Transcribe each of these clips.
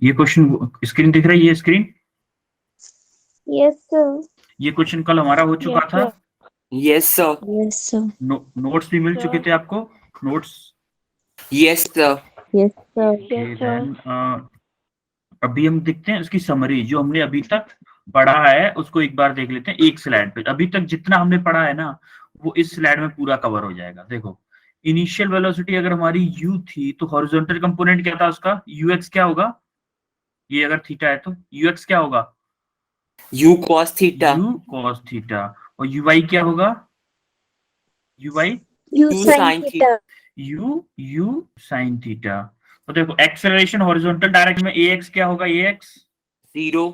ये question screen दिख रही है, ये स्क्रीन? Yes sir. ये क्वेश्चन कल हमारा हो चुका था। Yes sir. Yes sir. Notes भी मिल चुके थे आपको, notes? Yes sir. Yes sir. Okay then अभी हम देखते हैं उसकी समरी, जो हमने अभी तक पढ़ा है उसको एक बार देख लेते हैं एक स्लाइड पे। अभी तक जितना हमने पढ़ा है ना वो इस स्लाइड में पूरा कवर हो जाएगा। देखो, इनिशियल वेलोसिटी अगर हमारी u थी तो हॉरिजॉन्टल कंपोनेंट क्या था उसका, ux क्या होगा? ये अगर थीटा है तो ux क्या होगा? u cos theta. u cos theta. और uy क्या होगा? uy u u sine sin theta. u sin theta. तो देखो एक्सेलरेशन हॉरिजॉन्टल डायरेक्शन में ax क्या होगा? ax 0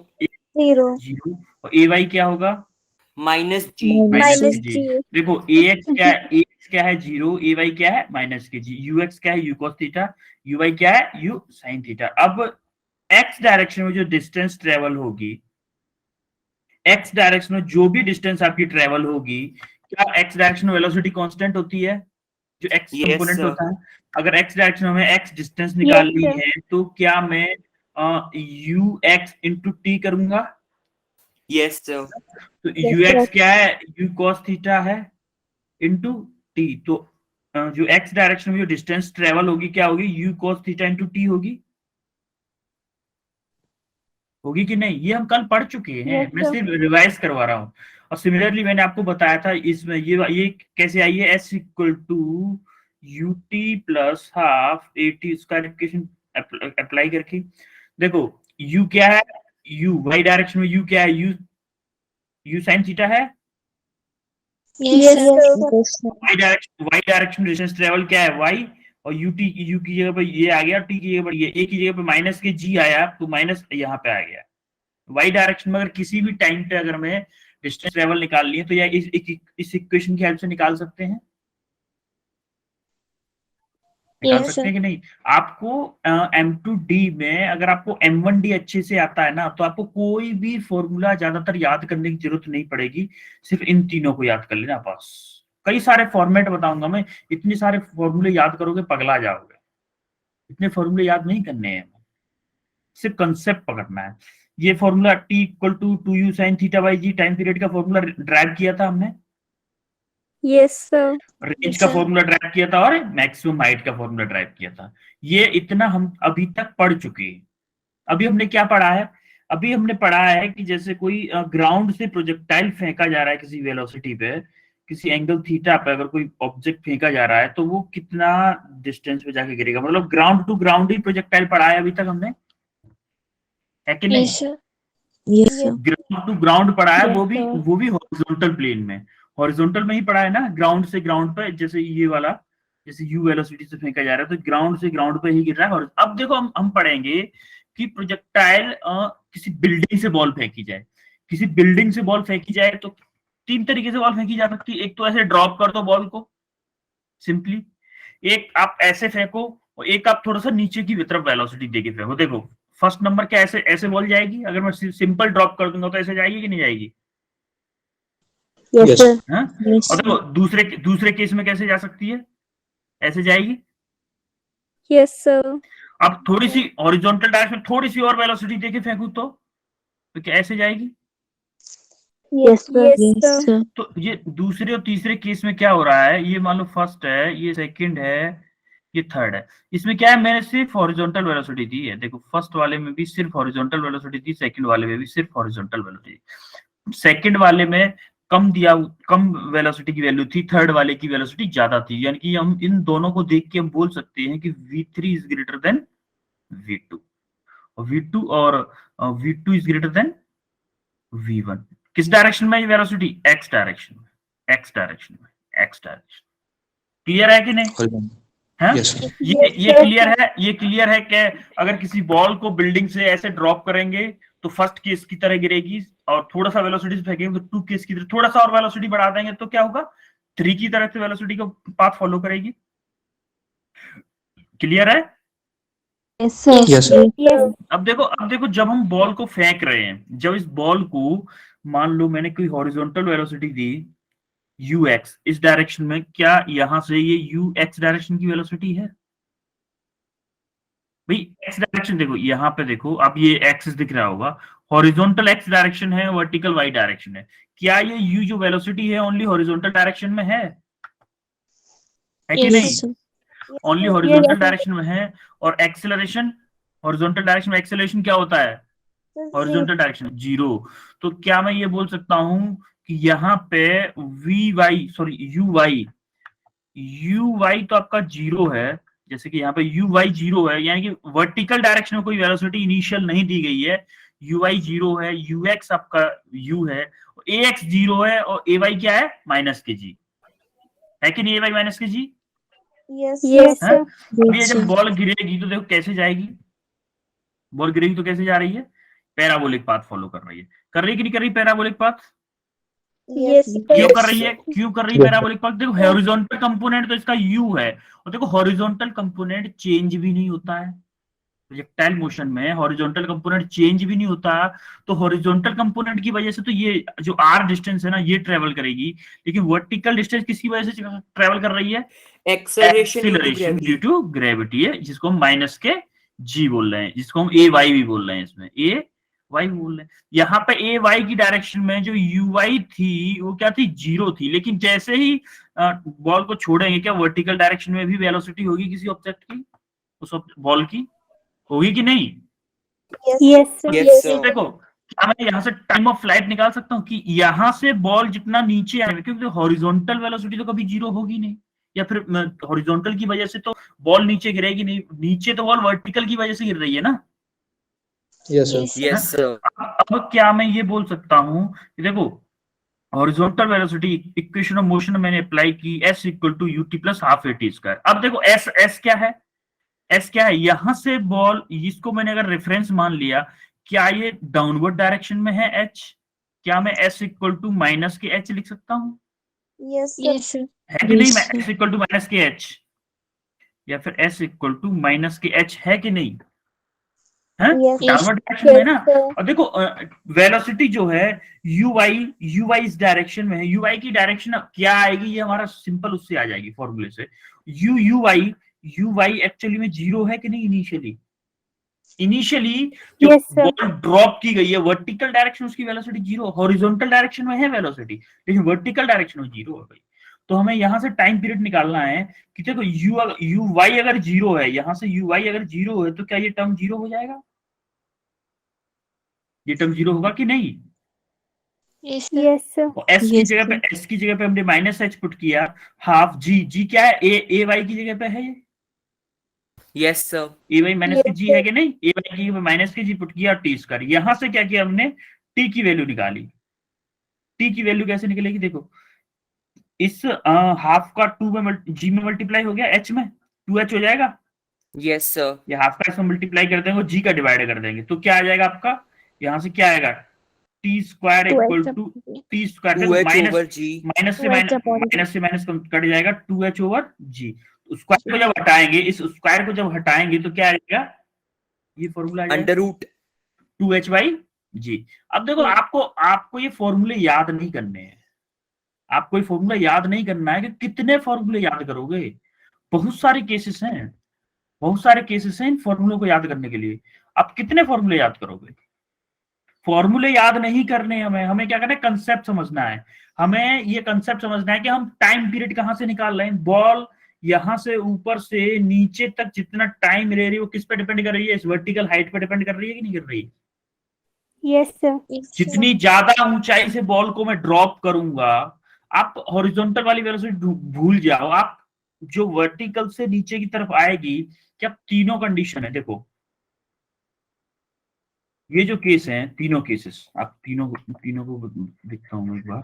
0 0। और ay क्या होगा? -g। माइनस जी। जी। देखो ax क्या है? ax क्या है? 0। ay क्या है? माइनस के जी। ux क्या है? u cos theta. uy क्या है? u sin theta. अब x डायरेक्शन में जो डिस्टेंस ट्रेवल होगी, x डायरेक्शन में जो भी डिस्टेंस आपकी ट्रेवल होगी, क्या x डायरेक्शन में वेलोसिटी कांस्टेंट होती है? जो x Yes, कंपोनेंट sir. होता है, अगर x डायरेक्शन में हमें x डिस्टेंस Yes, निकालनी sir. है तो क्या मैं ux इंटू टी करूंगा? Yes, sir. तो Yes, ux sir. क्या है? u cos थीटा है इंटू टी। तो जो x डायरेक्शन में जो डिस्टेंस ट्रेवल होगी क्या होगी? u cos theta into T होगी। होगी कि नहीं? ये हम कल पढ़ चुके हैं, Yes, मैं sir. सिर्फ रिवाइज करवा रहा हूँ। और सिमिलरली मैंने आपको बताया था इसमें ये कैसे आई है, s equal to u t plus half A t स्क्वायरिफिकेशन अप्लाई करके। देखो u क्या है? u y डायरेक्शन में u क्या है? u sin थीटा है। Yes, sir. y डायरेक्शन में डिस्टेंस ट्रेवल क्या है? y। और u की जगह पर ये आ गया, t की जगह पर ये, a की जगह पर माइनस के g आया तो माइनस यहाँ पे आ गया। y डायरेक्शन में अगर किसी भी टाइम पे अगर मैं डिस्टेंस ट्रेवल निकालनी है तो यह इस इक्वेशन की हेल्प से निकाल सकते हैं। निकाल Yes, सकते sir. हैं कि नहीं? आपको M2D में अगर आपको M1D अच्छे से आता है ना तो आपको कोई भी फॉर्मूला ज्यादातर याद करने की जरूरत नहीं पड़ेगी, सिर्फ इन तीनों को याद कर लेना बस। कई सारे फॉर्मेट बताऊंगा मैं, इतने सारे फॉर्मूले याद करोगे पगला जाओगे। इतने फॉर्मूले याद नहीं करने हैं, सिर्फ कंसेप्ट पकड़ना है। ये formula t equal to 2u sin theta by g time period का फॉर्मूला ड्राइव किया था हमने, Yes, sir. रेंज का फॉर्मूला ड्राइव किया था और मैक्सिमम हाइट का फॉर्मूला ड्राइव किया था। ये इतना हम अभी तक पढ़ चुके हैं। अभी हमने क्या पढ़ा है? अभी हमने पढ़ा है कि जैसे कोई ग्राउंड से प्रोजेक्टाइल फेंका जा रहा है किसी वेलोसिटी पे, किसी एंगल थीटा पे अगर कोई ऑब्जेक्ट फेंका जा रहा है तो वो कितना डिस्टेंस पे जाके गिरेगा। मतलब ग्राउंड टू ग्राउंड ही प्रोजेक्टाइल पढ़ा है अभी तक हमने, है कि नहीं? Yes, sir. Yes, sir. Ground to ground पढ़ा है, Yes, वो sir. भी हॉरिजॉन्टल प्लेन में। हॉरिजॉन्टल में ही पढ़ा है ना, ग्राउंड से ग्राउंड पे, जैसे ये वाला, जैसे यू वेलोसिटी से फेंका जा रहा है तो ग्राउंड से ग्राउंड पे ही गिर रहा है। और अब देखो हम पढ़ेंगे कि प्रोजेक्टाइल किसी बिल्डिंग से बॉल फेंकी जाए, किसी बिल्डिंग से बॉल फेंकी जाए तो तीन तरीके से बॉल फेंकी जा सकती है। एक तो ऐसे ड्रॉप कर दो बॉल को सिंपली, एक आप ऐसे फेंको, और एक आप थोड़ा सा नीचे की तरफ वेलोसिटी देके फेंको। देखो फर्स्ट नंबर क्या ऐसे ऐसे बॉल जाएगी, अगर मैं सिंपल ड्रॉप कर दूंगा तो ऐसे जाएगी कि नहीं जाएगी? Yes, sir. हाँ? Yes. और देखो दूसरे केस में कैसे जा सकती है? ऐसे जाएगी। Yes, sir. अब थोड़ी सी हॉरिजॉन्टल डायरेक्शन में थोड़ी सी और वेलोसिटी देके फेंकू तो क्या ऐसे जाएगी? Yes, sir. Yes, sir. तो ये दूसरे और तीसरे केस में क्या हो रहा है, ये मान लो फर्स्ट है, ये सेकंड है, ये थर्ड है। इसमें क्या है, मैंने सिर्फ हॉरिजॉन्टल वेलोसिटी दी है। देखो फर्स्ट वाले में भी सिर्फ हॉरिजॉन्टल वेलोसिटी दी, सेकंड वाले में भी सिर्फ हॉरिजॉन्टल वेलोसिटी। सेकंड वाले में कम वेलोसिटी की वैल्यू थी, थर्ड वाले की वेलोसिटी ज्यादा थी। यानी कि हम इन दोनों को देख के हम बोल सकते हैं कि v3 is greater than v2, और v2 और v2 is greater than v1। किस डायरेक्शन में वेलोसिटी? x डायरेक्शन में, x डायरेक्शन में, x डायरेक्शन। क्लियर है कि नहीं? है Yes, sir. ये क्लियर है? ये क्लियर है कि अगर किसी बॉल को बिल्डिंग से ऐसे ड्रॉप करेंगे तो फर्स्ट केस की तरह गिरेगी, और थोड़ा सा वेलोसिटी से फेंकेंगे तो टू केस की तरह, थोड़ा सा और वेलोसिटी बढ़ा देंगे तो क्या होगा, थ्री की तरह से वेलोसिटी का पाथ फॉलो करेगी। क्लियर है? Yes, sir. Yes, sir. Yes. अब देखो जब हम बॉल को फेंक रहे हैं, जब इस बॉल को मान लो मैंने कोई हॉरिजॉन्टल वेलोसिटी दी ux इस डायरेक्शन में, क्या यहां से ये ux डायरेक्शन की वेलोसिटी है? भाई एक्स डायरेक्शन देखो, यहाँ पे देखो, अब ये एक्सिस दिख रहा होगा, हॉरिजॉन्टल एक्स डायरेक्शन है, वर्टिकल वाई डायरेक्शन है। क्या ये यू जो वेलोसिटी है ओनली हॉरिजॉन्टल डायरेक्शन में है कि Yes, नहीं? sir. ओनली हॉरिजॉन्टल डायरेक्शन में है। और एक्सेलरेशन, हॉरिजॉन्टल डायरेक्शन में एक्सेलरेशन क्या होता है? Horizontal direction zero. तो क्या मैं ये बोल सकता हूं कि यहाँ पे v y sorry u y तो आपका जीरो है, जैसे कि यहाँ पे यू वाई जीरो है, यानी कि वर्टिकल डायरेक्शन में कोई वेलोसिटी इनिशियल नहीं दी गई है। यू वाई जीरो है, यू एक्स आपका यू है, ए एक्स जीरो है, और ए वाई क्या है? माइनस के जी है कि नहीं? ए वाई माइनस के जी Yes, है। sir. अब ये Yes, जब sir. बॉल गिरेगी तो देखो कैसे जाएगी, बॉल गिरेगी तो कैसे जा रही है? पैराबोलिक पाथ फॉलो कर रही है। कर रही है कि नहीं कर रही पैराबोलिक पाथ? Yes, sir. क्यों Yes, कर रही sir. है? क्यों कर रही है पैराबोलिक पाथ? देखो हॉरिजॉन्टल कंपोनेंट तो इसका यू है, और देखो हॉरिजॉन्टल कंपोनेंट चेंज भी नहीं होता है प्रोजेक्टाइल मोशन में, हॉरिजॉन्टल कंपोनेंट चेंज भी नहीं होता। तो हॉरिजॉन्टल कंपोनेंट की वजह से तो ये जो आर डिस्टेंस है ना ये ट्रेवल करेगी, लेकिन वर्टिकल डिस्टेंस किसकी वजह से ट्रेवल कर रही है? Acceleration due to acceleration due gravity. To gravity है, जिसको हम माइनस के जी बोल रहे हैं, जिसको हम ए वाई भी बोल रहे हैं, इसमें ए वाई बोल रहे हैं। यहाँ पे ए वाई की डायरेक्शन में जो यू वाई थी वो क्या थी? जीरो थी। लेकिन जैसे ही बॉल को छोड़ेंगे, क्या वर्टिकल डायरेक्शन में भी वेलोसिटी होगी किसी ऑब्जेक्ट की, उस बॉल की? होगी कि नहीं? Yes, sir. Yes, तो sir. देखो, क्या मैं यहाँ से टाइम ऑफ फ्लाइट निकाल सकता हूँ कि यहाँ से बॉल जितना नीचे आएगा, क्योंकि हॉरिजॉन्टल वेलोसिटी तो कभी जीरो होगी नहीं, या फिर हॉरिजॉन्टल की वजह से तो बॉल नीचे गिरेगी नहीं, नीचे तो बॉल वर्टिकल की वजह से गिर रही है ना। Yes, sir. Yes, sir. अब क्या मैं ये बोल सकता हूँ कि देखो, horizontal velocity equation of motion मैंने अप्लाई की, s equal to u t plus half A T square. अब देखो एस एस क्या है? एस क्या है? यहां से बॉल, इसको मैंने अगर रेफरेंस मान लिया, क्या ये डाउनवर्ड डायरेक्शन में है एच? क्या मैं एस इक्वल टू माइनस के एच लिख सकता हूँ? Yes, sir. है कि नहीं? मैं Yes, sir. S equal to minus के एच, या फिर एस इक्वल टू माइनस के एच, है कि नहीं? है Yes. डाउनवर्ड डायरेक्शन में है ना। sir. और देखो वेलोसिटी जो है यू वाई इस डायरेक्शन में है, यू वाई की डायरेक्शन क्या आएगी? ये हमारा सिंपल उससे आ जाएगी फॉर्मूले से। यू वाई एक्चुअली में जीरो है कि नहीं? इनिशियली जो Yes, sir. बॉल ड्रॉप की गई है वर्टिकल डायरेक्शन, उसकी वेलोसिटी जीरो, हॉरिजॉन्टल डायरेक्शन में है वेलोसिटी, लेकिन वर्टिकल डायरेक्शन में जीरो है भाई। तो हमें यहां से टाइम पीरियड निकालना है कि देखो यू वाई अगर जीरो है, यहां से यू वाई अगर जीरो है, तो क्या ये टर्म जीरो हो जाएगा? ये टर्म जीरो होगा कि नहीं? Yes, sir. एस की जगह पे, एस की जगह पे हमने माइनस एच पुट किया, हाफ जी, जी क्या है? ए वाई की जगह पे है ये, Yes, sir. ए वाई माइनस के जी है कि नहीं? ए वाई की जगह पे माइनस के जी पुट किया और टी स्क्वायर। यहां से क्या किया हमने? टी की वैल्यू निकाली। टी की वैल्यू कैसे निकलेगी? देखो, इस हाफ का टू में जी में मल्टीप्लाई हो गया, एच में 2h हो जाएगा। Yes, sir. ये हाफ का इसमें मल्टीप्लाई कर देंगे, जी का डिवाइड कर देंगे, तो क्या आ जाएगा आपका? यहां से क्या आएगा? T square equal to t square 2h over G. Minus से माइनस कट जाएगा, 2h ओवर जी। स्क्वायर को जब हटाएंगे, इस स्क्वायर को जब हटाएंगे तो क्या आएगा? ये फॉर्मूला आ जाएगा Under root. 2h बाई जी। अब देखो, आपको ये फॉर्मूले याद नहीं करने हैं, आपको ये फॉर्मूला याद नहीं करना है कि कितने फॉर्मूले याद करोगे। बहुत सारे केसेस हैं, बहुत सारे केसेस हैं इन फॉर्मूलों को याद करने के लिए। आप कितने फॉर्मूले याद करोगे? फॉर्मूले याद नहीं करने, हमें क्या करना है? कंसेप्ट समझना है। हमें ये कंसेप्ट समझना है कि हम टाइम पीरियड कहां से निकाल रहे हैं। बॉल यहां से ऊपर से नीचे तक जितना टाइम ले रही है वो किस पे डिपेंड कर रही है? इस वर्टिकल हाइट पे डिपेंड कर रही है कि नहीं कर रही? Yes, sir. जितनी ज्यादा ऊंचाई से बॉल को मैं ड्रॉप करूंगा, आप हॉरिजॉन्टल वाली वेलोसिटी भूल जाओ, आप जो वर्टिकल से नीचे की तरफ आएगी, क्या तीनों कंडीशन है? देखो, ये जो केस हैं, तीनों केसेस, आप तीनों को दिखता हूं एक बार।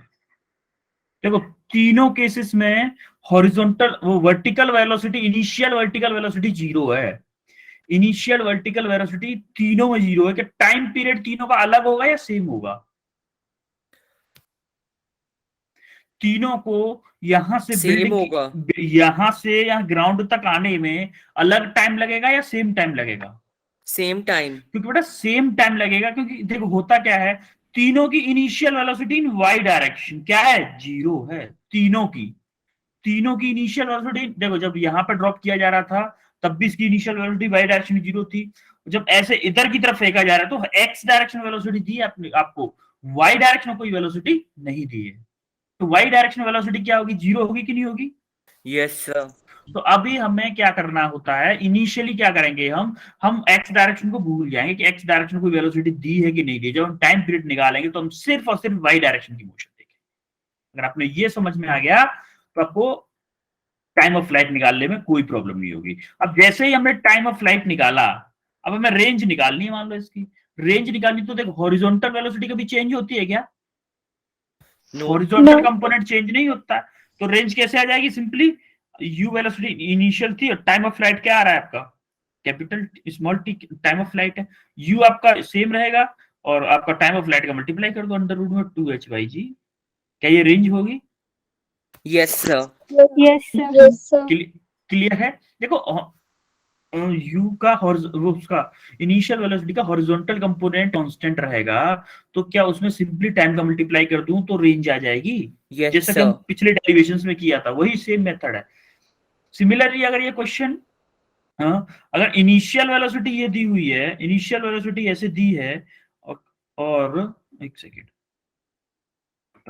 देखो, तीनों केसेस में हॉरिजॉन्टल वो vertical velocity, initial vertical velocity zero है। इनिशियल वर्टिकल वेलोसिटी तीनों में जीरो है। कि टाइम पीरियड तीनों का अलग होगा या सेम होगा? तीनों को यहां से Same होगा. यहां से यहाँ ग्राउंड तक आने में अलग टाइम लगेगा या सेम टाइम लगेगा? Same time. क्योंकि बेटा सेम टाइम लगेगा, क्योंकि देखो होता क्या है, तीनों की initial velocity in Y direction क्या है? जीरो है। तीनों की इनिशियल वेलोसिटी, देखो जब यहां पर ड्रॉप किया जा रहा था तब भी इसकी इनिशियल वेलोसिटी वाई डायरेक्शन में 0 थी। जब ऐसे इधर की तरफ फेंका जा रहा है तो एक्स डायरेक्शन वेलोसिटी दी है आपको, वाई डायरेक्शन में कोई वेलोसिटी नहीं दी है। तो वाई डायरेक्शन वेलोसिटी क्या होगी, 0 होगी कि नहीं होगी? Yes, sir. तो अभी हमें क्या करना होता है, इनिशियली क्या करेंगे, हम एक्स डायरेक्शन को भूल जाएंगे कि एक्स डायरेक्शन कोई वेलोसिटी दी है कि नहीं दी। जब हम टाइम पीरियड निकालेंगे तो हम सिर्फ और सिर्फ वाई डायरेक्शन की मोशन देखेंगे। अगर आपने ये समझ में आ गया तो आपको टाइम ऑफ फ्लाइट निकालने में कोई प्रॉब्लम नहीं होगी। अब जैसे ही हमने टाइम ऑफ फ्लाइट निकाला, अब हमें रेंज निकालनी है। मान लो इसकी रेंज निकालनी, तो देखो हॉरिजॉन्टल वेलोसिटी कभी चेंज होती है क्या? No. Horizontal No. Component change नहीं होता। तो रेंज कैसे आ जाएगी? सिंपली यू वेलोसिटी इनिशियल थी और टाइम ऑफ फ्लाइट क्या आ रहा है आपका, capital small T time of flight है। यू आपका सेम रहेगा और आपका टाइम ऑफ फ्लाइट का मल्टीप्लाई कर दो अंडर रूट में 2h/g। क्या ये रेंज होगी? Yes, sir. Yes, sir. Yes, sir. Clear है? देखो यू का उसका इनिशियल वेलोसिटी का हॉरिजॉन्टल कंपोनेंट कांस्टेंट रहेगा, तो क्या उसमें सिंपली टाइम का मल्टीप्लाई कर दूं तो रेंज आ जाएगी? Yes, जैसा कि sir. हम पिछले डेरिवेशंस में किया था, वही सेम मेथड है। सिमिलरली अगर ये क्वेश्चन, अगर इनिशियल वेलोसिटी ये दी हुई है, इनिशियल वेलोसिटी ऐसे दी है और एक सेकेंड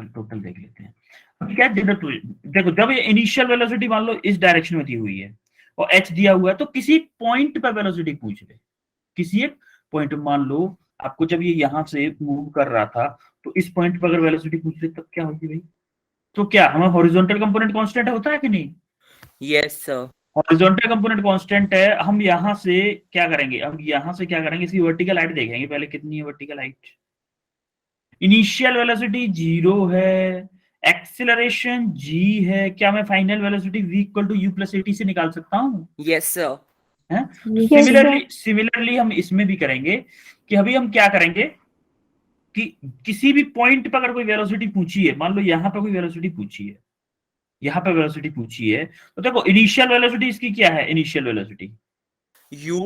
टोटल देख लेते हैं। अब क्या देखो, जब ये इनिशियल वेलोसिटी मान लो इस डायरेक्शन में दी हुई है और h दिया हुआ है, तो किसी पॉइंट पर वेलोसिटी पूछ ले, किसी एक पॉइंट। मान लो आपको जब ये यहां से मूव कर रहा था तो इस पॉइंट पर अगर वेलोसिटी पूछ ले तब क्या होगी भाई? तो क्या हमें हॉरिजॉन्टल कंपोनेंट कांस्टेंट होता है कि नहीं? Yes, sir. Horizontal component constant है। हम यहां से क्या करेंगे, हम यहां से क्या करेंगे, इसकी वर्टिकल हाइट देखेंगे पहले कितनी है वर्टिकल हाइट। इनिशियल वेलोसिटी 0 है, एक्सीलरेशन g है। क्या मैं final velocity v equal to u plus at से निकाल सकता हूं? Yes, sir. है? Yes, सिमिलरली हम इसमें भी करेंगे कि अभी हम क्या करेंगे कि किसी भी पॉइंट पर अगर कोई वेलोसिटी पूछी है, मान लो यहां पर कोई वेलोसिटी पूछी है, यहां पर वेलोसिटी पूछी है, तो देखो इनिशियल वेलोसिटी इसकी क्या है, initial velocity U.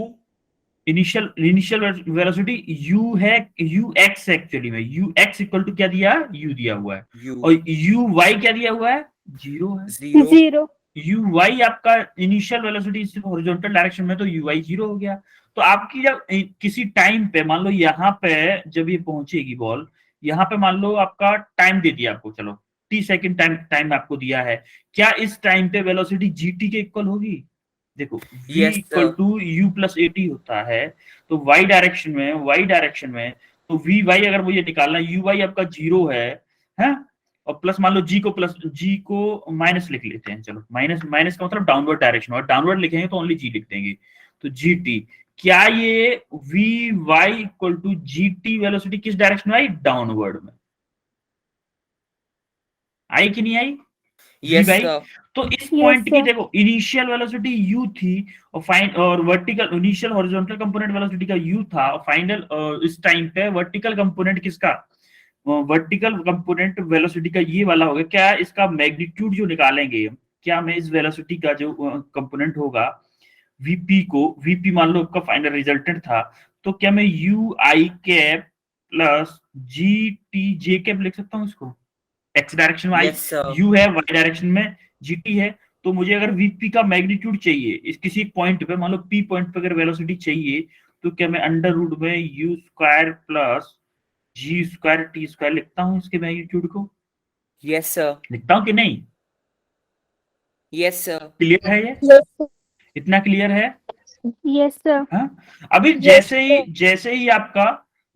Initial velocity u है, u x एक्चुअली में u x इक्वल टू क्या दिया, u दिया हुआ है, U. और u y क्या दिया हुआ है, 0 है। 0. 0. u y आपका इनिशियल वेलोसिटी सिर्फ हॉरिजॉन्टल डायरेक्शन में, तो u y 0 हो गया। तो आपकी जब किसी टाइम पे मान लो यहाँ पे जब ये पहुंचेगी बॉल, यहाँ पे मान लो आपका टाइम दे दिया आपको, चलो t सेकंड टाइम आपको दिया है, क्या इस टाइम पे वेलोसिटी gt के इक्वल होगी? देखो v Yes, equal sir. To u plus at होता है, तो y डायरेक्शन में तो vy अगर मुझे निकालना, uy आपका 0 है, और प्लस मान लो g को माइनस लिख लेते हैं, चलो माइनस का मतलब डाउनवर्ड डायरेक्शन, और डाउनवर्ड लिखेंगे तो ओनली g लिख देंगे, तो gt। क्या ये vy equal to gt velocity किस डायरेक्शन में आई, डाउनवर्ड में आई कि नहीं आई? Yes, vy। sir. तो इस Yes, पॉइंट की sir. देखो इनिशियल वेलोसिटी u थी और vertical initial horizontal component velocity का u था, और फाइनल इस टाइम पे वर्टिकल कंपोनेंट किसका, वर्टिकल कंपोनेंट वेलोसिटी का ये वाला होगा। क्या इसका मैग्नीट्यूड जो निकालेंगे, क्या मैं इस वेलोसिटी का जो कंपोनेंट होगा vp मान लो आपका फाइनल रिजल्टेंट था, तो क्या मैं u i cap plus g t j cap लिख सकता हूँ इसको? एक्स डायरेक्शन में Yes, sir. u है, y डायरेक्शन में gt है। तो मुझे अगर vp का मैग्नीट्यूड चाहिए इस किसी पॉइंट पे, मान लो p पॉइंट पे अगर वेलोसिटी चाहिए, तो क्या मैं अंडर रूट में u square plus g square t square लिखता हूँ इसके मैग्नीट्यूड को? Yes, sir. लिखता हूँ कि नहीं? Yes, sir. क्लियर है ये? Yes, sir. इतना क्लियर है? Yes, sir. अभी Yes,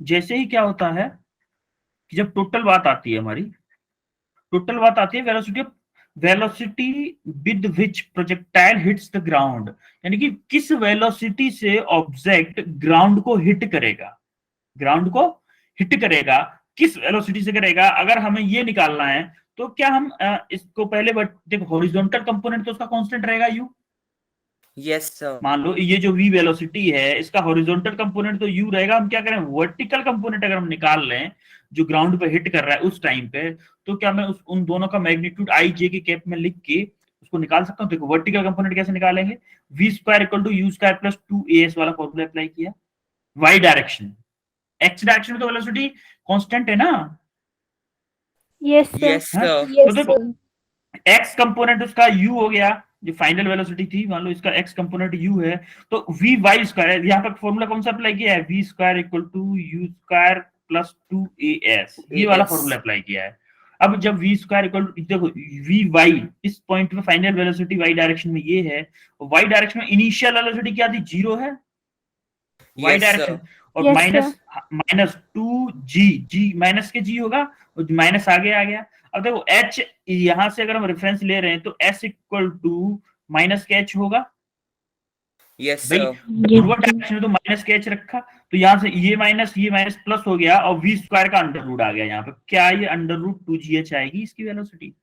जैसे ही क्या होता है कि जब टोटल बात आती है हमारी, टोटल बात आती है velocity with which projectile hits the ground, यानी कि किस वेलोसिटी से ऑब्जेक्ट ग्राउंड को हिट करेगा, किस वेलोसिटी से करेगा। अगर हमें ये निकालना है तो क्या हम इसको पहले देखो हॉरिजॉन्टल कंपोनेंट तो उसका कांस्टेंट रहेगा u। Yes, sir. मान लो ये जो v वेलोसिटी है इसका हॉरिजॉन्टल कंपोनेंट तो u रहेगा। हम क्या करें, वर्टिकल कंपोनेंट अगर हम निकाल लें जो ग्राउंड पे हिट कर रहा है उस टाइम पे, तो क्या मैं उन दोनों का मैग्नीट्यूड i j के कैप में लिख के उसको निकाल सकता हूँ? देखो वर्टिकल कंपोनेंट कैसे निकालेंगे, v square equal to u square plus 2as वाला फॉर्मूला अप्लाई किया। y डायरेक्शन, x डायरेक्शन में तो वेलोसिटी कांस्टेंट है ना? Yes, sir. Yes, sir. तो देखो x कंपोनेंट उसका u हो गया, जो फाइनल वेलोसिटी थी, मान लो इसका एक्स कंपोनेंट यू है, तो वी वाई स्क्वायर, यहाँ पर फॉर्मूला कौन सा अप्लाई किया है, we square equal to you square plus 2as, ये वाला फॉर्मूला अप्लाई किया है। अब जब वी स्क्वायर इक्वल, देखो वी वाई इस पॉइंट पे फाइनल वेलोसिटी वाई डायरेक्शन में ये है, वाई डायरेक्शन में इनिशियल वेलोसिटी क्या थी, 0 है वाई डायरेक्शन, और Yes, माइनस 2g, जी माइनस के जी होगा, माइनस आगे आ गया। अब देखो h यहां से अगर हम रेफरेंस ले रहे हैं तो s इक्वल टू माइनस के h होगा, Yes, भाई sir. फॉरवर्ड डायरेक्शन में तो माइनस के h रखा, तो यहां से ये माइनस प्लस हो गया, और v स्क्वायर का अंडर रूट आ गया यहाँ पे, क्या ये अंडर रूट 2gh आएगी इसकी velocity?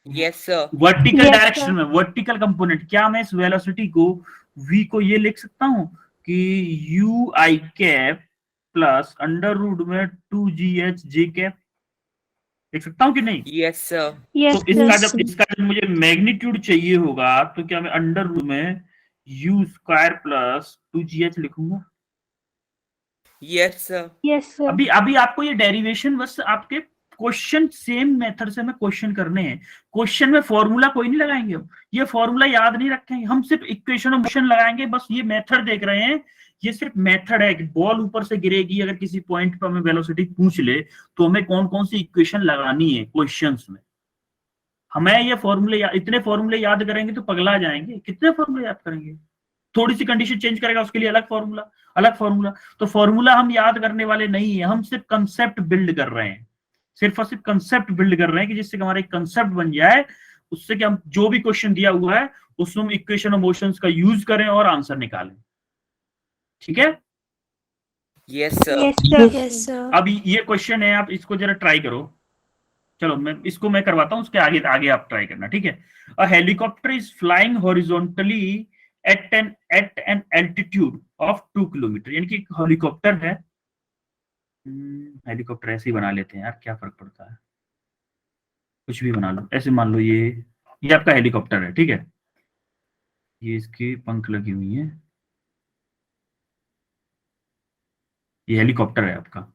Yes, sir. Vertical Yes, direction sir. में वर्टिकल कंपोनेंट, क्या मैं इस वेलोसिटी को v को ये लिख सकता हूं कि u i cap plus under root में 2gh j कैप, लिख सकता हूं कि नहीं? Yes, sir. Yes, तो इसका sir. जब मुझे मैग्नीट्यूड चाहिए होगा तो क्या मैं अंडर रूट में यू स्क्वायर प्लस 2gh लिखूंगा? Yes, sir. Yes, sir. अभी आपको ये डेरिवेशन बस आपके क्वेश्चन सेम मेथड से हमें क्वेश्चन करने हैं। क्वेश्चन में फॉर्मूला कोई नहीं लगाएंगे, हम ये फॉर्मूला याद नहीं रखेंगे, हम सिर्फ इक्वेशन ऑफ मोशन लगाएंगे, बस ये मेथड देख रहे हैं, ये सिर्फ मेथड है कि बॉल ऊपर से गिरेगी, अगर किसी पॉइंट पर हमें वेलोसिटी पूछ ले तो हमें कौन कौन सी इक्वेशन लगानी है क्वेश्चंस में। हमें ये फॉर्मूले इतने फॉर्मूले याद करेंगे तो पगला जाएंगे, कितने फॉर्मूले याद करेंगे, थोड़ी सी कंडीशन चेंज करेगा उसके लिए अलग फॉर्मूला। तो फॉर्मूला हम याद करने वाले नहीं है, हम सिर्फ कंसेप्ट बिल्ड कर रहे हैं, सिर्फ और सिर्फ कंसेप्ट बिल्ड कर रहे हैं कि जिससे हमारा एक कंसेप्ट बन जाए, उससे कि हम जो भी क्वेश्चन दिया हुआ है उसमें हम इक्वेशन ऑफ मोशंस का यूज करें और आंसर निकालें। ठीक है? Yes, sir. Yes, sir. Yes, sir. अब ये क्वेश्चन है, आप इसको जरा ट्राई करो। चलो मैं करवाता हूं, उसके आगे आगे आप ट्राई करना, ठीक है? A helicopter is flying horizontally at an altitude of 2 kilometre, यानी कि हेलीकॉप्टर है, हेलीकॉप्टर ऐसे ही बना लेते हैं यार, क्या फर्क पड़ता है, कुछ भी बना लो, ऐसे मान लो ये आपका हेलीकॉप्टर है, ठीक है? ये इसके पंख लगी हुई हैं, ये हेलीकॉप्टर है आपका।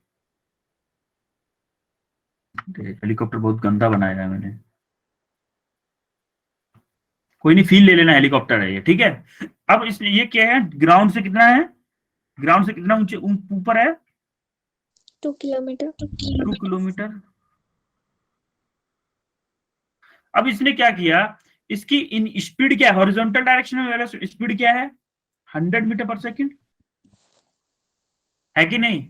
हेलीकॉप्टर बहुत गंदा बनाया है मैंने, कोई नहीं, फील ले लेना, हेलीकॉप्टर है ये, ठीक है? अब इसमें ये क्या है, ग्राउंड से कितना है, ग्राउंड से कितना ऊंचे ऊपर है, 2 kilometer. 2 किलोमीटर। अब इसने क्या किया, इसकी इन स्पीड क्या है, हॉरिजॉन्टल डायरेक्शन में स्पीड क्या है, 100 मीटर पर सेकंड, है कि नहीं?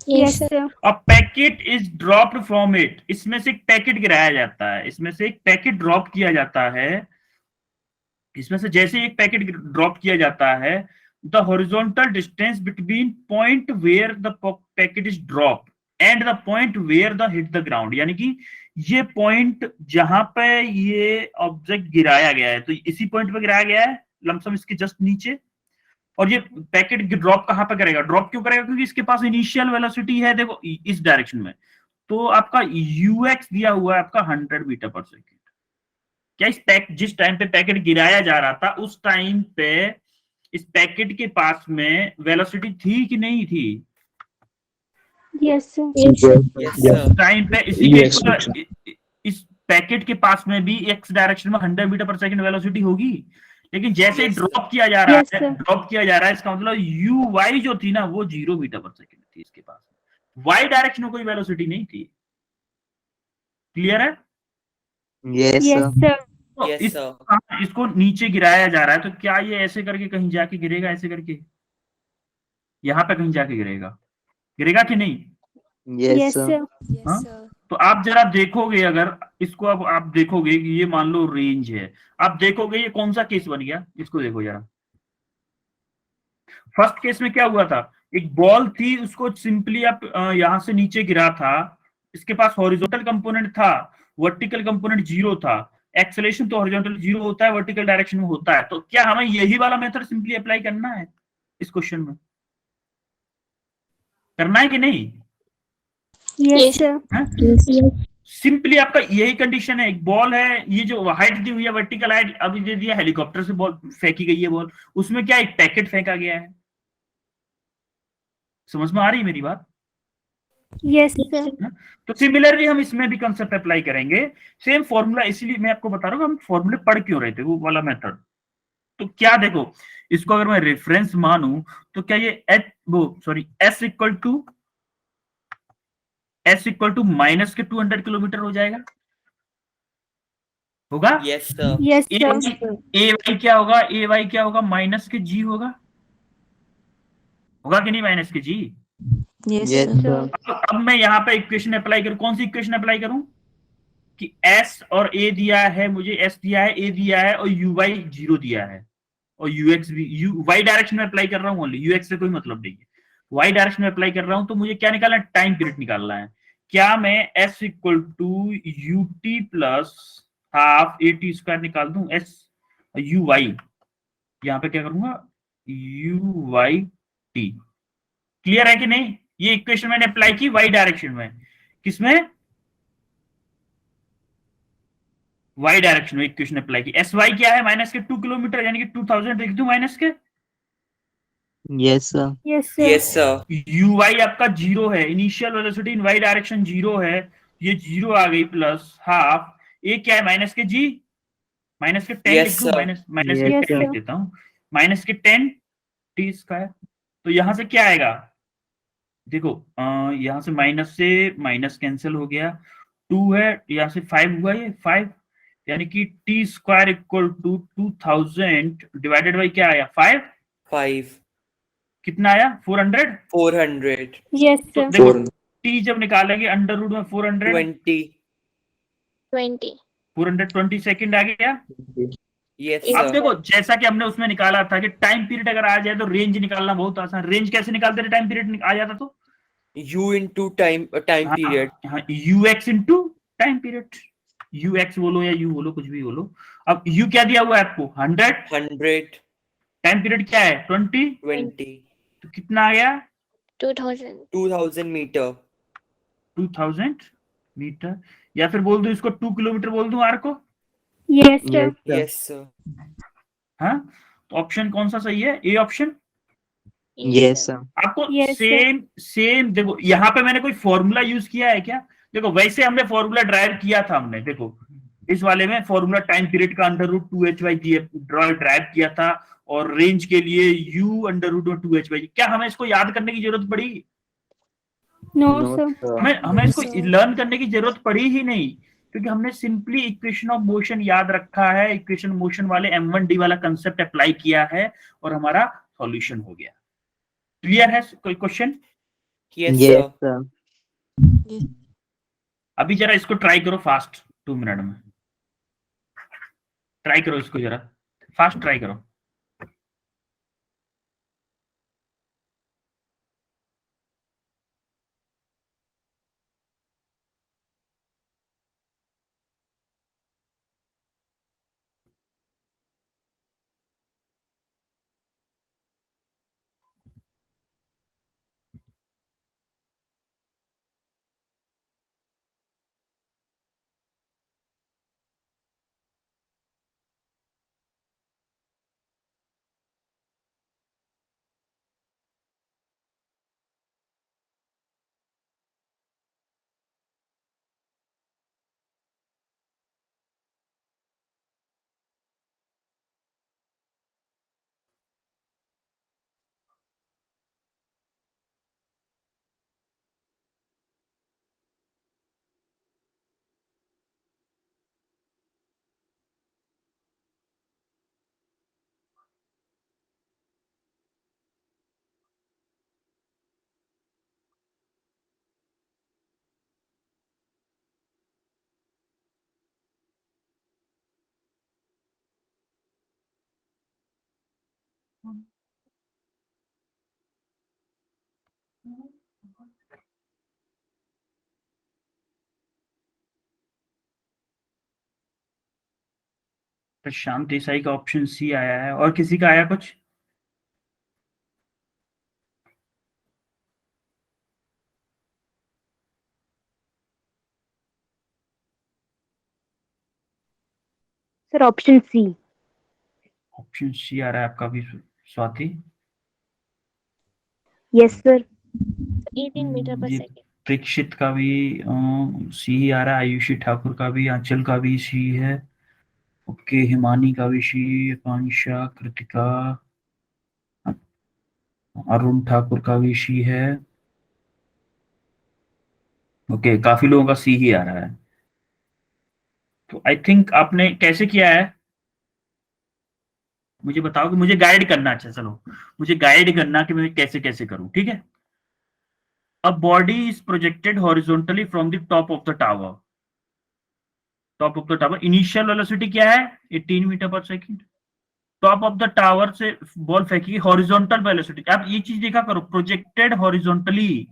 Yes, sir. अब packet is dropped from it, इसमें से एक पैकेट गिराया जाता है, इसमें से एक पैकेट ड्रॉप किया जाता है, इसमें से जैसे एक पैकेट ड्रॉप किया जाता है, the horizontal distance between point where the packet is drop and the point where the hit the ground, यानी कि ये पॉइंट जहां पे ये ऑब्जेक्ट गिराया गया है, तो इसी पॉइंट पे गिराया गया है, लमसम इसके जस्ट नीचे, और ये पैकेट ड्रॉप कहां पे करेगा, ड्रॉप क्यों करेगा, क्योंकि इसके पास इनिशियल वेलोसिटी है, देखो इस डायरेक्शन में, तो आपका यूएक्स दिया हुआ है आपका 100 मीटर पर सेकेंड। क्या जिस टाइम पे पैकेट गिराया जा रहा था उस टाइम पे इस पैकेट के पास में वेलोसिटी थी कि नहीं थी? Yes, sir. Yes, sir. Time पे इस पैकेट के पास में भी एक्स डायरेक्शन में 100 मीटर पर सेकंड वेलोसिटी होगी, लेकिन जैसे Yes, ड्रॉप किया जा रहा Yes, है, sir. ड्रॉप किया जा रहा है, इसका मतलब यू वाई जो थी ना वो 0 मीटर पर सेकंड थी इसके पास, वाई डायरेक्शन में कोई वेलोसिटी नहीं थी। क्लियर है? Yes, Yes, sir. sir. तो Yes, sir. इसको नीचे गिराया जा रहा है, तो क्या ये ऐसे करके कहीं जाके गिरेगा, ऐसे करके यहां पे कहीं जाके गिरेगा कि नहीं? Yes, Yes, sir. sir. Yes, हाँ? sir. तो आप जरा देखोगे, अगर इसको अब आप देखोगे कि ये मान लो रेंज है, आप देखोगे ये कौन सा केस बन गया, इसको देखो जरा। फर्स्ट केस में क्या हुआ था, एक बॉल थी, उसको सिंपली आप यहां से नीचे गिरा था, इसके पास हॉरिजॉन्टल कंपोनेंट था, वर्टिकल कंपोनेंट 0 था, एक्सेलरेशन तो हॉरिजॉन्टल 0 होता है, वर्टिकल डायरेक्शन में होता है, तो क्या हमें यही वाला मेथड सिंपली अप्लाई करना है इस क्वेश्चन में, करना है कि नहीं? Yes, sir. सिंपली आपका यही कंडीशन है, एक बॉल है, ये जो हाइट दी हुई है वर्टिकल हाइट, अभी दे दिया हेलीकॉप्टर से बॉल फेंकी गई है बॉल, उसमें क्या एक पैकेट फेंका गया है, समझ में आ रही है मेरी बात? Yes, sir. तो सिमिलरली हम इसमें भी कंसेप्ट अप्लाई करेंगे, सेम फॉर्मूला। इसलिए मैं आपको बता रहा हूँ हम फॉर्मूले पढ़ क्यों रहे थे, वो वाला मेथड। तो क्या देखो, इसको अगर मैं रेफरेंस मानूं तो क्या ये एस इक्वल टू माइनस के 200 किलोमीटर हो जाएगा, होगा? Yes, sir. Yes, a sir. Y क्या होगा, ए वाई क्या होगा, माइनस के जी होगा, होगा कि नहीं, माइनस के जी। Yes, Sir. sir. अब मैं यहाँ पे इक्वेशन अप्लाई करूं, कौन सी इक्वेशन अप्लाई करूं कि एस और ए दिया है, मुझे एस दिया है, ए दिया है, और यू वाई 0 दिया है, और यूएक्स भी यू वाई डायरेक्शन में अप्लाई कर रहा हूँ ओनली, यूएक्स से कोई मतलब नहीं है, वाई डायरेक्शन में अप्लाई कर रहा हूं। तो मुझे क्या निकालना है, टाइम पीरियड निकालना है। क्या मैं s equal to u t plus half A T square निकाल दूं, एस यू वाई, यहाँ पे क्या करूंगा, यू वाई टी। क्लियर है कि नहीं? ये इक्वेशन मैंने अप्लाई की वाई डायरेक्शन में, किसमें, वाई डायरेक्शन में इक्वेशन अप्लाई की। एस वाई क्या है, माइनस के 2 किलोमीटर, यानी कि 2000 लिख दूं माइनस के। Yes, sir. Yes, sir. Yes, sir. U Y आपका 0 है, initial velocity in Y direction 0 है, ये 0 आ गई, प्लस हाफ ए क्या है, माइनस के जी, माइनस के 10 Yes, लिख दूं, sir. माइनस के Yes, 10 लिख sir. देता हूं, माइनस के 10 टी स्क्वायर। तो यहां से क्या आएगा, देखो यहां से माइनस कैंसिल हो गया, 2 है, यहां से 5 हुआ, ये 5, यानी कि t square equal to 2000 divided by क्या आया, 5, 5. कितना आया, 400। 400. Yes, तो sir. देखो टी जब निकालेंगे अंडर रूट में 400, 20. 20. 420 सेकंड आ गया। Yes, Yes, अब sir. देखो जैसा कि हमने उसमें निकाला था कि टाइम पीरियड अगर आ जाए तो रेंज निकालना बहुत आसान। रेंज कैसे निकालते थे, टाइम पीरियड आ जाता तो U into time period. हाँ, you x into time period, you x बोलो या यू बोलो, कुछ भी बोलो। अब यू क्या दिया हुआ है आपको, 100, 100. टाइम पीरियड क्या है 20, 20. तो कितना आ गया, 2000. 2000 meter. 2000 मीटर, या फिर बोल दूं इसको 2 किलोमीटर बोल दूं आर को। Yes, sir. Yes, sir. हाँ, तो ऑप्शन कौन सा सही है, ए ऑप्शन। Yes, sir. आपको Yes, sir. सेम देखो, यहाँ पे मैंने कोई फॉर्मूला यूज किया है क्या, देखो वैसे हमने फॉर्मूला ड्राइव किया था, हमने देखो इस वाले में फॉर्मूला टाइम पीरियड का अंडर रूट 2h/g ड्राइव किया था, और रेंज के लिए u अंडर रूट 2h/g। क्या हमें इसको याद करने की जरूरत पड़ी, No, No, sir. sir. हमें इसको लर्न करने की जरूरत पड़ी ही नहीं, क्योंकि हमने सिंपली इक्वेशन ऑफ मोशन याद रखा है, इक्वेशन मोशन वाले m1d वाला कंसेप्ट अप्लाई किया है, और हमारा सॉल्यूशन हो गया। क्लियर है कोई question? Yes, Yes, sir. sir. अभी जरा इसको ट्राई करो फास्ट, 2 मिनट में ट्राई करो इसको, जरा फास्ट ट्राई करो। प्रशांत देसाई का ऑप्शन सी आया है, और किसी का आया कुछ? Sir, option C. Option C आ रहा है आपका भी, Swati. Yes, sir. 18 meter per ये second. दीक्षित का भी सी ही आ रहा है, आयुषी ठाकुर का भी, आंचल का भी सी है, ओके, हिमानी का भी सी, आकांक्षा, कृतिका, अरुण ठाकुर का भी सी है, ओके, काफी लोगों का सी ही आ रहा है। तो आई थिंक आपने कैसे किया है, मुझे बताओ कि मुझे गाइड करना। अच्छा चलो, मुझे गाइड करना कि मैं कैसे कैसे करूं, ठीक है। A body is projected horizontally from the top of the tower. Top of the tower initial velocity क्या है, 18 मीटर पर second. Top of the tower से बॉल फेंकी, हॉरिजॉन्टल वेलोसिटी। आप ये चीज देखा करो, प्रोजेक्टेड हॉरिजॉन्टली।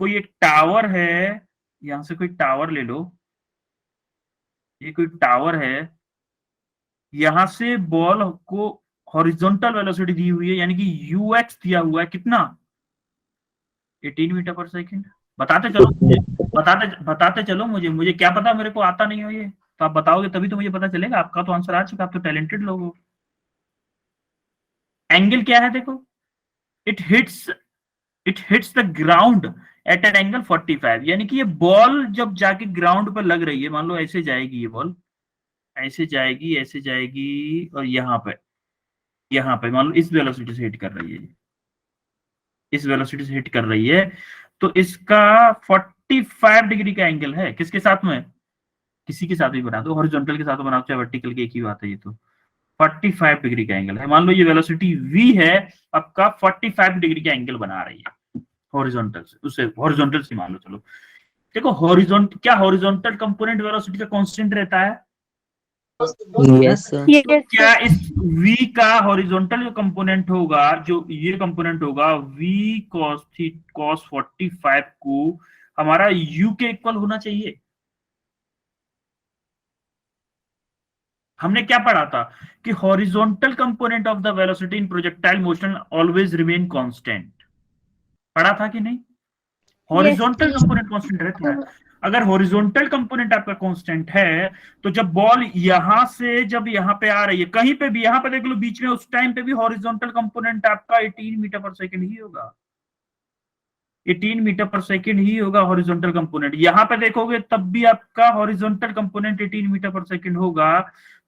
कोई एक टावर है, यहां से कोई टावर ले लो, ये कोई टावर है, यहां से बॉल को हॉरिजॉन्टल वेलोसिटी दी हुई है, यानी कि यूएक्स दिया हुआ है कितना, 18 मीटर पर सेकेंड। बताते चलो मुझे, बताते चलो मुझे, मुझे क्या पता, मेरे को आता नहीं हो ये, तो आप बताओगे तभी तो मुझे पता चलेगा। आपका तो आंसर आ चुका, आप तो टैलेंटेड लोग हो। एंगल क्या है देखो, it hits it hits the ground eight an angle 45, यानी कि ये बॉल जब जाके ग्राउंड पर लग रही है, मान लो ऐसे जाएगी ये बॉल, ऐसे जाएगी, ऐसे जाएगी, और यहाँ पे मान लो इस वेलोसिटी से हिट कर रही है, इस वेलोसिटी से हिट कर रही है, तो इसका 45 डिग्री का एंगल है। किसके साथ में, किसी के साथ भी बना दो, हॉरिजॉन्टल के साथ बना दो चाहे वर्टिकल की, एक ही बात है ये तो। 45 डिग्री का एंगल है, मान लो ये वेलोसिटी v है, आपका 45 डिग्री का एंगल बना रही है हॉरिजॉन्टल से, उसे हॉरिजॉन्टल से मान लो। चलो देखो, हॉरिजॉन्टल क्या, हॉरिजॉन्टल कंपोनेंट वेलोसिटी का कांस्टेंट रहता है। Yes, sir. Yes, तो क्या sir. इस v का हॉरिजॉन्टल जो कंपोनेंट होगा, जो ये कंपोनेंट होगा v cos 45 को हमारा u के इक्वल होना चाहिए। हमने क्या पढ़ा था कि horizontal component of the velocity in projectile motion always remain constant, पढ़ा था कि नहीं। Yes, horizontal sir. Component constant रहता है। अगर हॉरिजॉन्टल कंपोनेंट आपका कांस्टेंट है, तो जब बॉल यहां से जब यहां पे आ रही है, कहीं पे भी, यहां पे देख लो बीच में, उस टाइम पे भी हॉरिजॉन्टल कंपोनेंट आपका 18 मीटर पर सेकंड ही होगा, 18 मीटर पर सेकंड ही होगा हॉरिजॉन्टल कंपोनेंट। यहां पे देखोगे तब भी आपका हॉरिजॉन्टल कंपोनेंट 18 मीटर पर सेकंड होगा।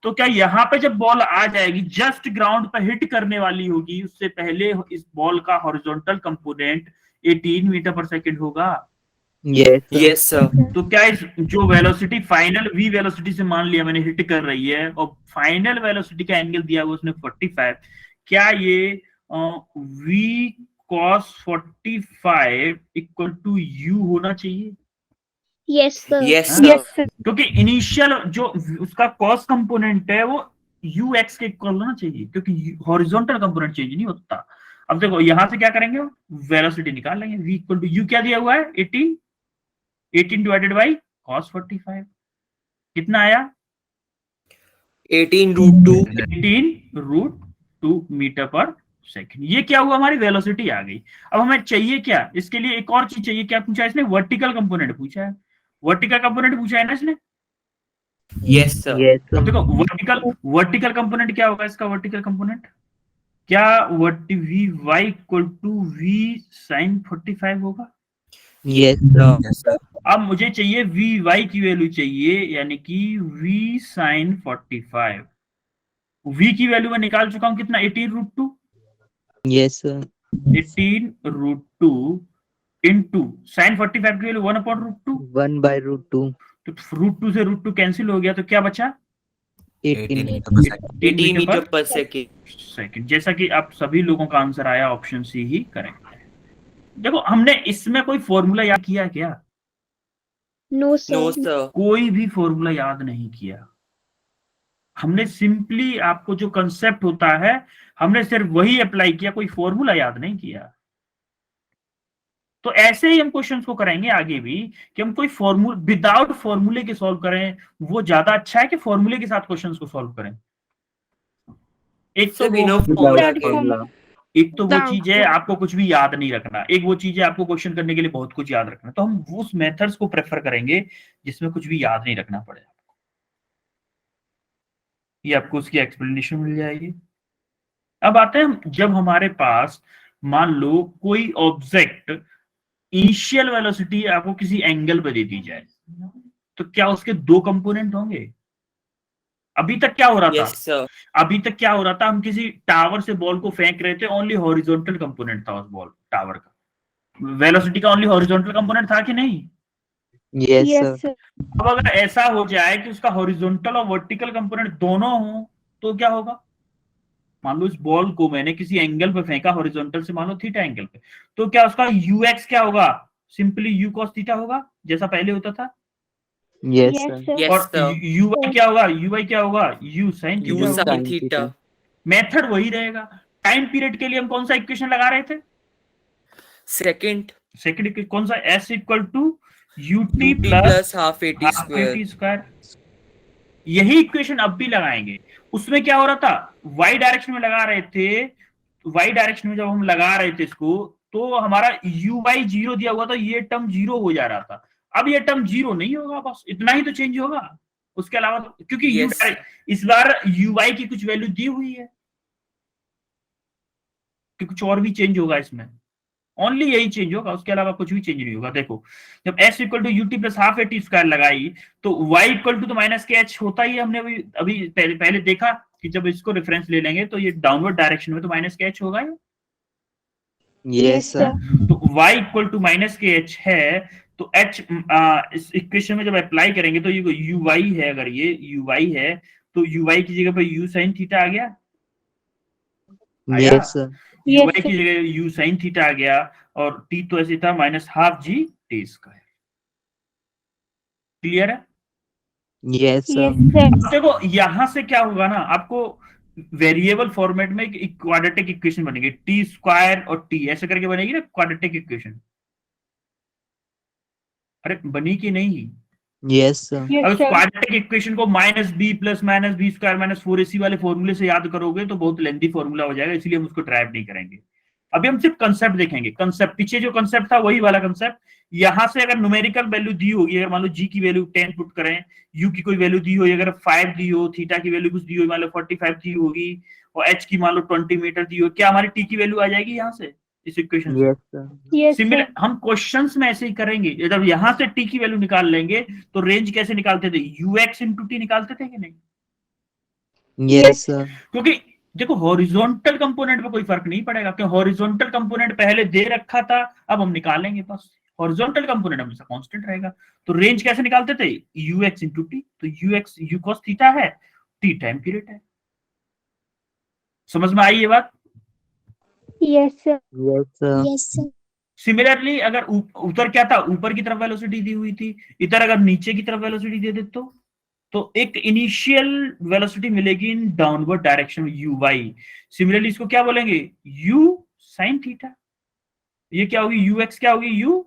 तो क्या यहां पे जब बॉल आ जाएगी, जस्ट ग्राउंड पे हिट करने वाली होगी, उससे पहले इस बॉल का हॉरिजॉन्टल कंपोनेंट 18 मीटर पर सेकंड होगा। Yes, sir. Yes, sir. तो क्या इस जो वेलोसिटी फाइनल v वेलोसिटी से मान लिया मैंने हिट कर रही है, और फाइनल वेलोसिटी का एंगल दिया हुआ उसने 45, क्या ये v cos 45 equal to u होना चाहिए। Yes, sir. Yes, हाँ? sir. Yes, sir. क्योंकि इनिशियल जो उसका कॉस कंपोनेंट है वो ux के इक्वल होना चाहिए, क्योंकि हॉरिजॉन्टल कंपोनेंट चेंज नहीं होता। अब देखो यहां से क्या करेंगे, वेलोसिटी निकाल लेंगे, v इक्वल टू u क्या दिया हुआ है, 18 डिवाइडेड बाई cos 45, कितना आया, 18 root 2. 18 रूट 2 मीटर पर सेकंड। ये क्या हुआ, हमारी वेलोसिटी आ गई। अब हमें चाहिए क्या, इसके लिए एक और चीज चाहिए, क्या पूछा इसने, वर्टिकल कंपोनेंट पूछा है, वर्टिकल कंपोनेंट पूछा है ना इसने। Yes, sir. Yes, अब sir. देखो वर्टिकल कंपोनेंट क्या होगा, इसका वर्टिकल कंपोनेंट क्या, v y equal to v sine 45 होगा। Yes, sir. Yes, sir. अब मुझे चाहिए वी वाई की वैल्यू चाहिए, यानी कि वी साइन 45। v की वैल्यू मैं निकाल चुका हूं, कितना, 18 root 2, Yes, sir. 18 root 2 into sine 45 की value 1 upon root 2, 1 by root 2. तो रूट 2 से रूट 2 कैंसिल हो गया, तो क्या बचा, 18. 18 meter per second. सेकंड। जैसा कि आप सभी लोगों का आंसर आया, ऑप्शन सी ही करेक्ट है। देखो हमने इसमें कोई फॉर्मूला याद किया क्या, No, sir. No, sir. कोई भी फॉर्मूला याद नहीं किया। हमने सिंपली आपको जो कंसेप्ट होता है, हमने सिर्फ वही अप्लाई किया, कोई फॉर्मूला याद नहीं किया। तो ऐसे ही हम क्वेश्चंस को करेंगे आगे भी, कि हम कोई फॉर्मूला विदाउट फॉर्मूले के सॉल्व करें, वो ज्यादा अच्छा है कि फॉर्मूले के साथ क्वेश्चंस को सॉल्व करें। एक तो Sir, we वो know Without formula. formula. एक तो वो चीज है आपको कुछ भी याद नहीं रखना, एक वो चीज है आपको क्वेश्चन करने के लिए बहुत कुछ याद रखना। तो हम उस मेथड्स को प्रेफर करेंगे जिसमें कुछ भी याद नहीं रखना पड़े। ये आपको उसकी एक्सप्लेनेशन मिल जाएगी। अब आते हैं, जब हमारे पास मान लो कोई ऑब्जेक्ट इनिशियल वेलोसिटी आपको किसी एंगल पे दे दी जाए तो क्या उसके दो कंपोनेंट होंगे? अभी तक क्या हो रहा था? Yes, sir. अभी तक क्या हो रहा था, हम किसी टावर से बॉल को फेंक रहे थे, ओनली हॉरिजॉन्टल कंपोनेंट था उस बॉल टावर का, वेलोसिटी का ओनली हॉरिजॉन्टल कंपोनेंट था कि नहीं? Yes, Yes, sir. sir. अब अगर ऐसा हो जाए कि उसका हॉरिजॉन्टल और वर्टिकल कंपोनेंट दोनों हो तो क्या होगा? मान लो इस बॉल को मैंने किसी एंगल पे फेंका, हॉरिजॉन्टल से मान लो थीटा एंगल पे, तो क्या उसका यूएक्स क्या होगा? सिंपली यू कॉस थीटा होगा, जैसा पहले होता था। Yes, Yes, sir. sir. Yes, और sir. यूवाई क्या होगा? यूवाई क्या होगा? U sine U theta U होगा। sin sin theta. theta. Method वही रहेगा। टाइम पीरियड के लिए हम कौन सा इक्वेशन लगा रहे थे? Second, सेकंड कौन सा? S equal to U T UT plus plus half AT half square. T square. यही इक्वेशन अब भी लगाएंगे। उसमें क्या हो रहा था, वाई डायरेक्शन में लगा रहे थे, वाई डायरेक्शन में जब हम लगा रहे थे इसको तो हमारा यू वाई जीरो दिया हुआ था, ये टर्म जीरो हो जा रहा था। अब ये टर्म जीरो नहीं होगा, बस इतना ही तो चेंज होगा, उसके अलावा क्योंकि यू Yes. इस बार यू वाई की कुछ वैल्यू दी हुई है कि कुछ और भी चेंज होगा इसमें, ओनली यही चेंज होगा, उसके अलावा कुछ भी चेंज नहीं होगा। देखो जब s equal to U T plus half A T square लगाई तो y इक्वल टू तो माइनस के एच होता ही है, हमने अभी अभी पहले देखा कि जब इसको रेफरेंस ले लेंगे तो ये डाउनवर्ड डायरेक्शन में तो माइनस के एच होगा ही। Yes, sir. तो y इक्वल टू माइनस के एच है, तो h इस इक्वेशन में जब अप्लाई करेंगे तो ये यू वाई है, अगर ये यू वाई है तो यू वाई की जगह पे यू साइन थीटा आ गया, आया? Yes, sir. U Yes, Y की sir. जगह यू साइन थीटा आ गया और t तो ऐसे था minus half G T square. Clear है? Yes, sir. Yes, sir. अब देखो यहां से क्या होगा ना, आपको वेरिएबल फॉर्मेट में एक क्वाड्रेटिक इक्वेशन बनेगी, टी स्क्वायर और टी ऐसे करके बनेगी ना क्वाड्रेटिक इक्वेशन। अरे बनी कि नहीं? Yes, sir. अब Yes, इस sir. क्वाड्रेटिक इक्वेशन को minus B plus minus B square minus four A C वाले फॉर्मूले से याद करोगे तो बहुत लेंथी फॉर्मूला हो जाएगा, इसलिए हम उसको ट्राइप नहीं करेंगे। अभी हम सिर्फ कंसेप्ट देखेंगे, कंसेप्ट पीछे जो कंसेप्ट था वही वाला कंसेप्ट। यहां से अगर न्यूमेरिकल वैल्यू दी होगी, अगर मान लो जी की वैल्यू 10 पुट करें, यू की कोई वैल्यू दी हो, अगर 5 दी हो, थीटा की वैल्यू कुछ दी हो, मान लो 45 दी होगी और एच की मान लो 20 मीटर दी हो, क्या हमारी टी की वैल्यू आ जाएगी यहाँ से इस इक्वेशन से? Yes, sir. Yes, similar sir. हम क्वेश्चंस में ऐसे ही करेंगे, जब यहां से टी की वैल्यू निकाल लेंगे तो रेंज कैसे निकालते थे? यूएक्स इंटू टी निकालते थे कि नहीं? Yes, sir. क्योंकि देखो हॉरिजॉन्टल कंपोनेंट पे कोई फर्क नहीं पड़ेगा, क्योंकि हॉरिजॉन्टल कंपोनेंट पहले दे रखा था, अब हम निकालेंगे बस। हॉरिजॉन्टल कंपोनेंट हमेशा कांस्टेंट रहेगा। तो रेंज कैसे निकालते थे? यूएक्स इंटू टी, तो यूएक्स यू कॉस थीटा है, टी टाइम पीरियड है। समझ में आई ये बात? Yes, sir. Yes, sir. Yes, sir. Similarly अगर उधर क्या था, ऊपर की तरफ वेलोसिटी दी हुई थी, इधर अगर नीचे की तरफ वेलोसिटी दे दे तो एक इनिशियल वेलोसिटी मिलेगी in downward direction U Y. Similarly इसको क्या बोलेंगे? U sine theta. ये क्या होगी? यू एक्स क्या होगी? U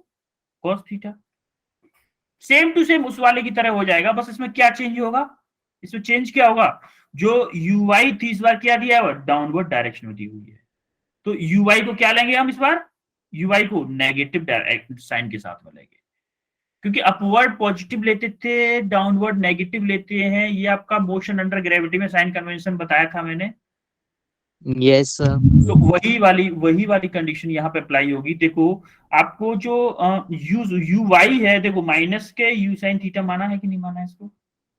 cos theta. Same to same उस वाले की तरह हो जाएगा, बस इसमें क्या चेंज होगा? इसमें चेंज क्या होगा? जो यू वाई थी इस बार क्या दिया है? डाउनवर्ड डायरेक्शन में दी हुई है, तो यू वाई को क्या लेंगे हम इस बार? यू वाई को नेगेटिव साइन के साथ में लेंगे, क्योंकि अपवर्ड पॉजिटिव लेते थे, डाउनवर्ड नेगेटिव लेते हैं। ये आपका मोशन अंडर ग्रेविटी में साइन कन्वेंशन बताया था मैंने। Yes, sir. तो वही वाली कंडीशन यहाँ पे अप्लाई होगी। देखो आपको जो यू वाई है, देखो माइनस के यू साइन थीटा माना है कि नहीं माना है इसको?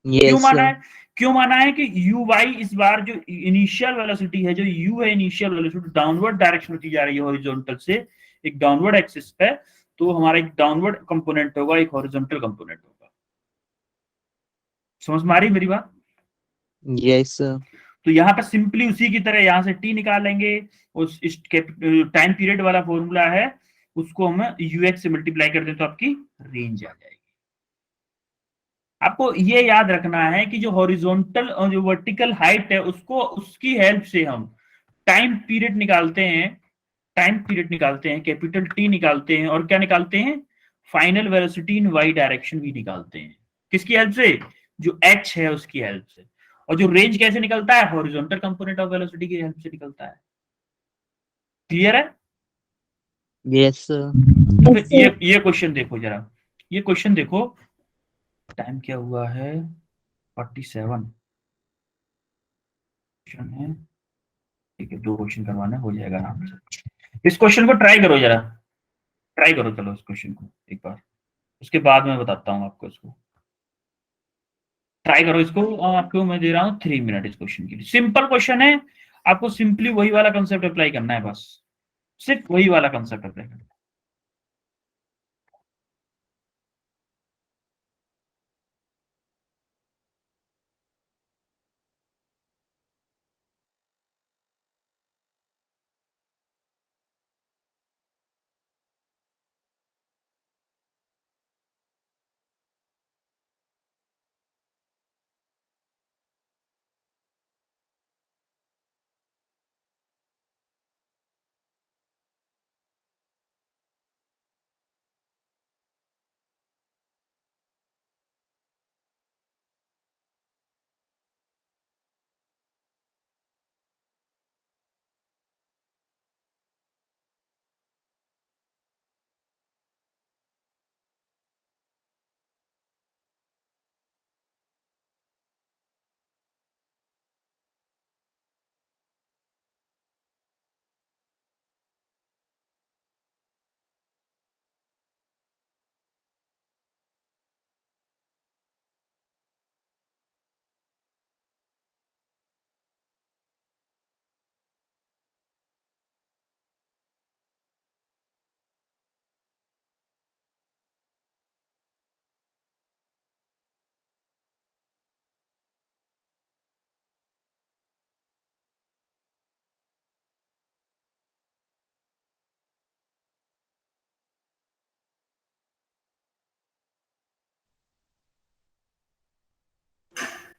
क्यों Yes, माना sir. है? क्यों माना है कि यू वाई इस बार जो इनिशियल वेलोसिटी है, जो यू है इनिशियल वेलोसिटी डाउनवर्ड डायरेक्शन में जा रही है हॉरिजॉन्टल से एक डाउनवर्ड एक्सिस पे, तो हमारा एक डाउनवर्ड कंपोनेंट होगा, एक हॉरिजॉन्टल कंपोनेंट होगा। समझ में आ रही मेरी बात? Yes, sir. तो यहाँ पे सिंपली उसी की तरह यहाँ से टी निकालेंगे, उस टाइम पीरियड वाला फॉर्मूला है उसको हम यूएक्स से मल्टीप्लाई कर दें तो आपकी रेंज आ जाएगी। आपको ये याद रखना है कि जो हॉरिजॉन्टल और जो वर्टिकल हाइट है उसको उसकी हेल्प से हम टाइम पीरियड निकालते हैं, टाइम पीरियड निकालते हैं, कैपिटल टी निकालते हैं, और क्या निकालते हैं? Final velocity in Y direction भी निकालते हैं। किसकी हेल्प से? जो एच है उसकी हेल्प से। और जो रेंज कैसे निकलता है? हॉरिजॉन्टल कंपोनेंट ऑफ वेलोसिटी की हेल्प से निकलता है। क्लियर है? Yes, sir. तो फिर ये क्वेश्चन देखो जरा, ये क्वेश्चन देखो, टाइम क्या हुआ है? 47 क्वेश्चन है, ठीक है, 2 क्वेश्चन करवाना हो जाएगा आराम से। इस क्वेश्चन को ट्राई करो जरा। ट्राई करो चलो इस क्वेश्चन को एक बार, उसके बाद मैं बताता हूँ आपको इसको। ट्राई करो इसको, आपको मैं दे रहा हूँ 3 मिनट इस क्वेश्चन के लिए। सिंपल क्वेश्चन है, आपको सिंपली वही वाला कंसेप्ट अप्लाई करना है, बस सिर्फ वही वाला कंसेप्ट अप्लाई करना है।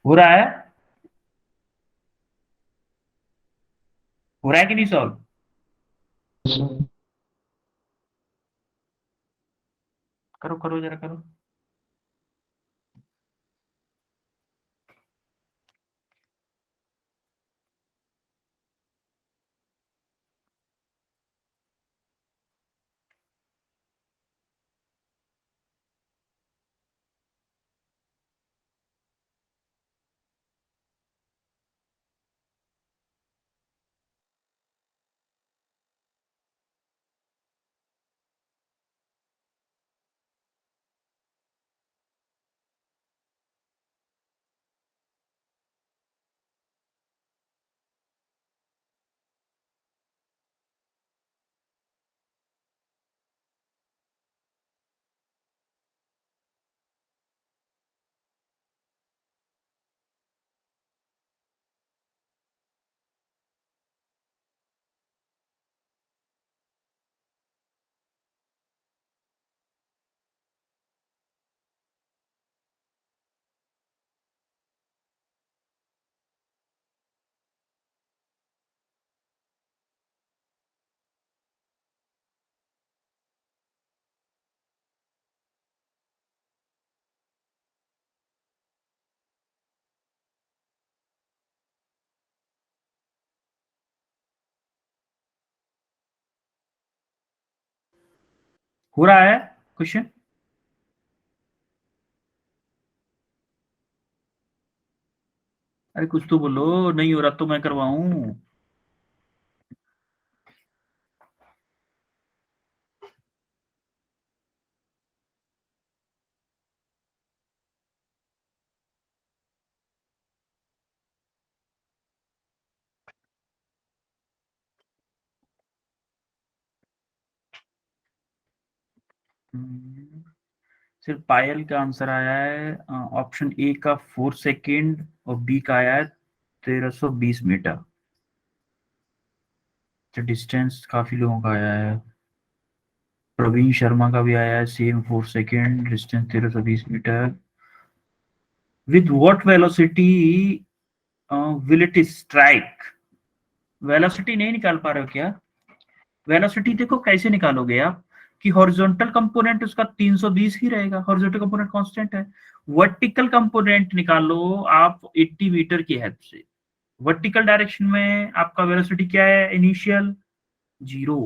हो रहा है, हो रहा है कि नहीं सॉल्व? करो करो जरा करो। हो रहा है क्वेश्चन? अरे कुछ तो बोलो, नहीं हो रहा तो मैं करवाऊं। सिर्फ पायल का आंसर आया है ऑप्शन ए का 4 सेकेंड, और बी का आया है 1320 मीटर। तो डिस्टेंस काफी लोगों का आया है। प्रवीण शर्मा का भी आया है same 4 second, distance 1320 metre. With what velocity will it strike? Velocity नहीं निकाल पा रहे हो क्या? वेलोसिटी देखो कैसे निकालोगे आप, कि हॉरिजॉन्टल कंपोनेंट उसका 320 ही रहेगा, हॉरिजॉन्टल कंपोनेंट कांस्टेंट है। वर्टिकल कंपोनेंट निकालो आप 80 मीटर की हेल्प से। वर्टिकल डायरेक्शन में आपका वेलोसिटी क्या है इनिशियल? 0।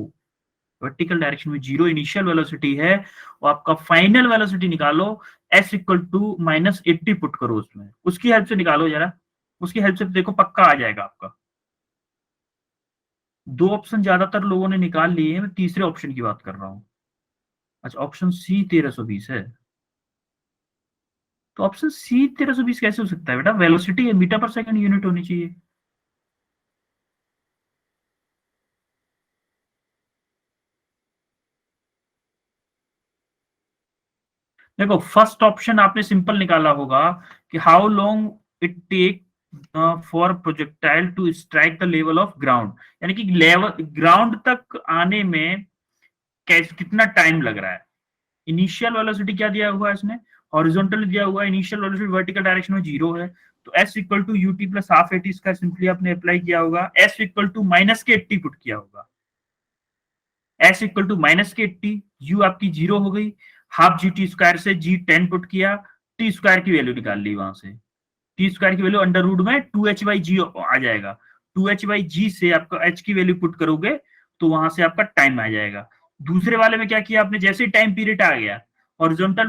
वर्टिकल डायरेक्शन में 0 इनिशियल वेलोसिटी है, और आपका फाइनल वेलोसिटी निकालो s इक्वल टू -80 पुट करो उसमें, उसकी हेल्प से निकालो जरा, उसकी हेल्प से देखो पक्का आ जाएगा आपका। 2 ऑप्शन ज्यादातर लोगों ने निकाल लिए हैं, मैं तीसरे ऑप्शन की बात कर रहा हूं। अच्छा, ऑप्शन सी 1320 है। तो ऑप्शन सी 1320 कैसे हो सकता है बेटा? वेलोसिटी है, मीटर पर सेकंड यूनिट होनी चाहिए। देखो फर्स्ट ऑप्शन आपने सिंपल निकाला होगा कि how long it take for projectile to strike the level of ground, यानी कि लेवल ग्राउंड तक आने में कितना टाइम लग रहा है। इनिशियल वेलोसिटी क्या दिया हुआ है इसने? हॉरिजॉन्टल दिया हुआ है, इनिशियल वेलोसिटी वर्टिकल डायरेक्शन में 0 है, तो s equal to U T plus half A T इसका सिंपली आपने अप्लाई किया होगा। s इक्वल टू माइनस के 80 पुट किया होगा, s इक्वल टू माइनस के 80, u आपकी 0 हो गई, हाफ जी टी स्क्वायर से जी 10 पुट किया, टी स्क्वायर की वैल्यू निकाल ली वहां से, टी स्क्वायर की वैल्यू अंडर रूट में 2h बाई जी आ जाएगा, 2h बाई जी से आपका h की वैल्यू पुट करोगे तो वहां से आपका टाइम आ जाएगा। दूसरे वाले में क्या किया आपने? जैसे ही टाइम पीरियड आ गया, हॉरिजॉन्टल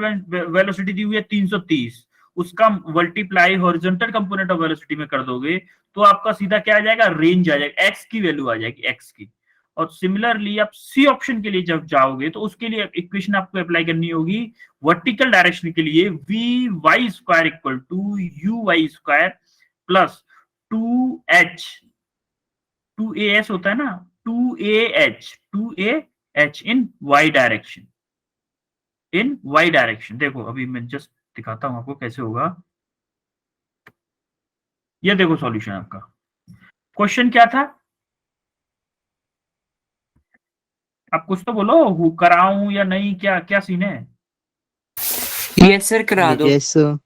वेलोसिटी दी हुई है 330, उसका multiply horizontal component of velocity में कर दोगे तो आपका सीधा क्या आ जाएगा? रेंज आ जाएगा, एक्स की वैल्यू आ जाएगी, एक्स की। और सिमिलरली आप सी ऑप्शन के लिए जब जाओगे तो उसके लिए इक्वेशन आपको अप्लाई करनी होगी वर्टिकल डायरेक्शन के लिए, V Y square equal to U Y square plus 2h होता है ना, 2ah in Y direction, in Y direction. देखो अभी मैं जस्ट दिखाता हूं आपको कैसे होगा। ये देखो सॉल्यूशन आपका। क्वेश्चन क्या था? आप कुछ तो बोलो, कराऊं या नहीं, क्या क्या सीन है? यस सर, करा दो। Yes, sir.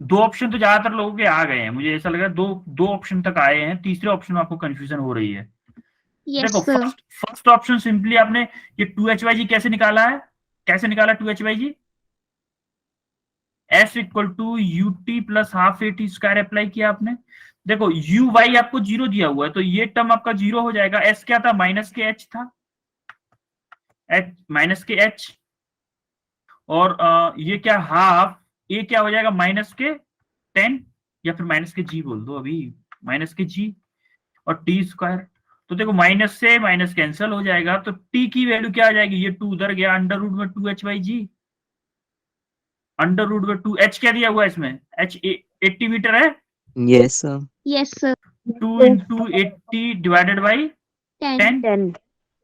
दो ऑप्शन तो ज्यादातर लोगों के आ गए हैं, मुझे ऐसा लग रहा है दो दो ऑप्शन तक आए हैं, तीसरे ऑप्शन में आपको कंफ्यूजन हो रही है। Yes, देखो sir. फर्स्ट ऑप्शन सिंपली आपने ये 2h/g कैसे निकाला है? कैसे निकाला 2h/g? s equal to U T plus half A T square apply किया आपने। देखो यू वाई आपको 0 दिया हुआ है तो ये टर्म आपका 0 हो जाएगा। s क्या था? माइनस के h था, h माइनस के h, और ये क्या हाफ, ये क्या हो जाएगा? माइनस के 10 या फिर माइनस के g बोल दो अभी, माइनस के g और टी स्क्वायर। तो देखो माइनस से माइनस कैंसिल हो जाएगा तो t की वैल्यू क्या आ जाएगी? ये 2 उधर गया, अंडर रूट में 2h/g, अंडर रूट में 2h क्या दिया हुआ है इसमें? h 80 मीटर है, Yes, sir. Yes, sir. 2 into 80 divided by 10। 10.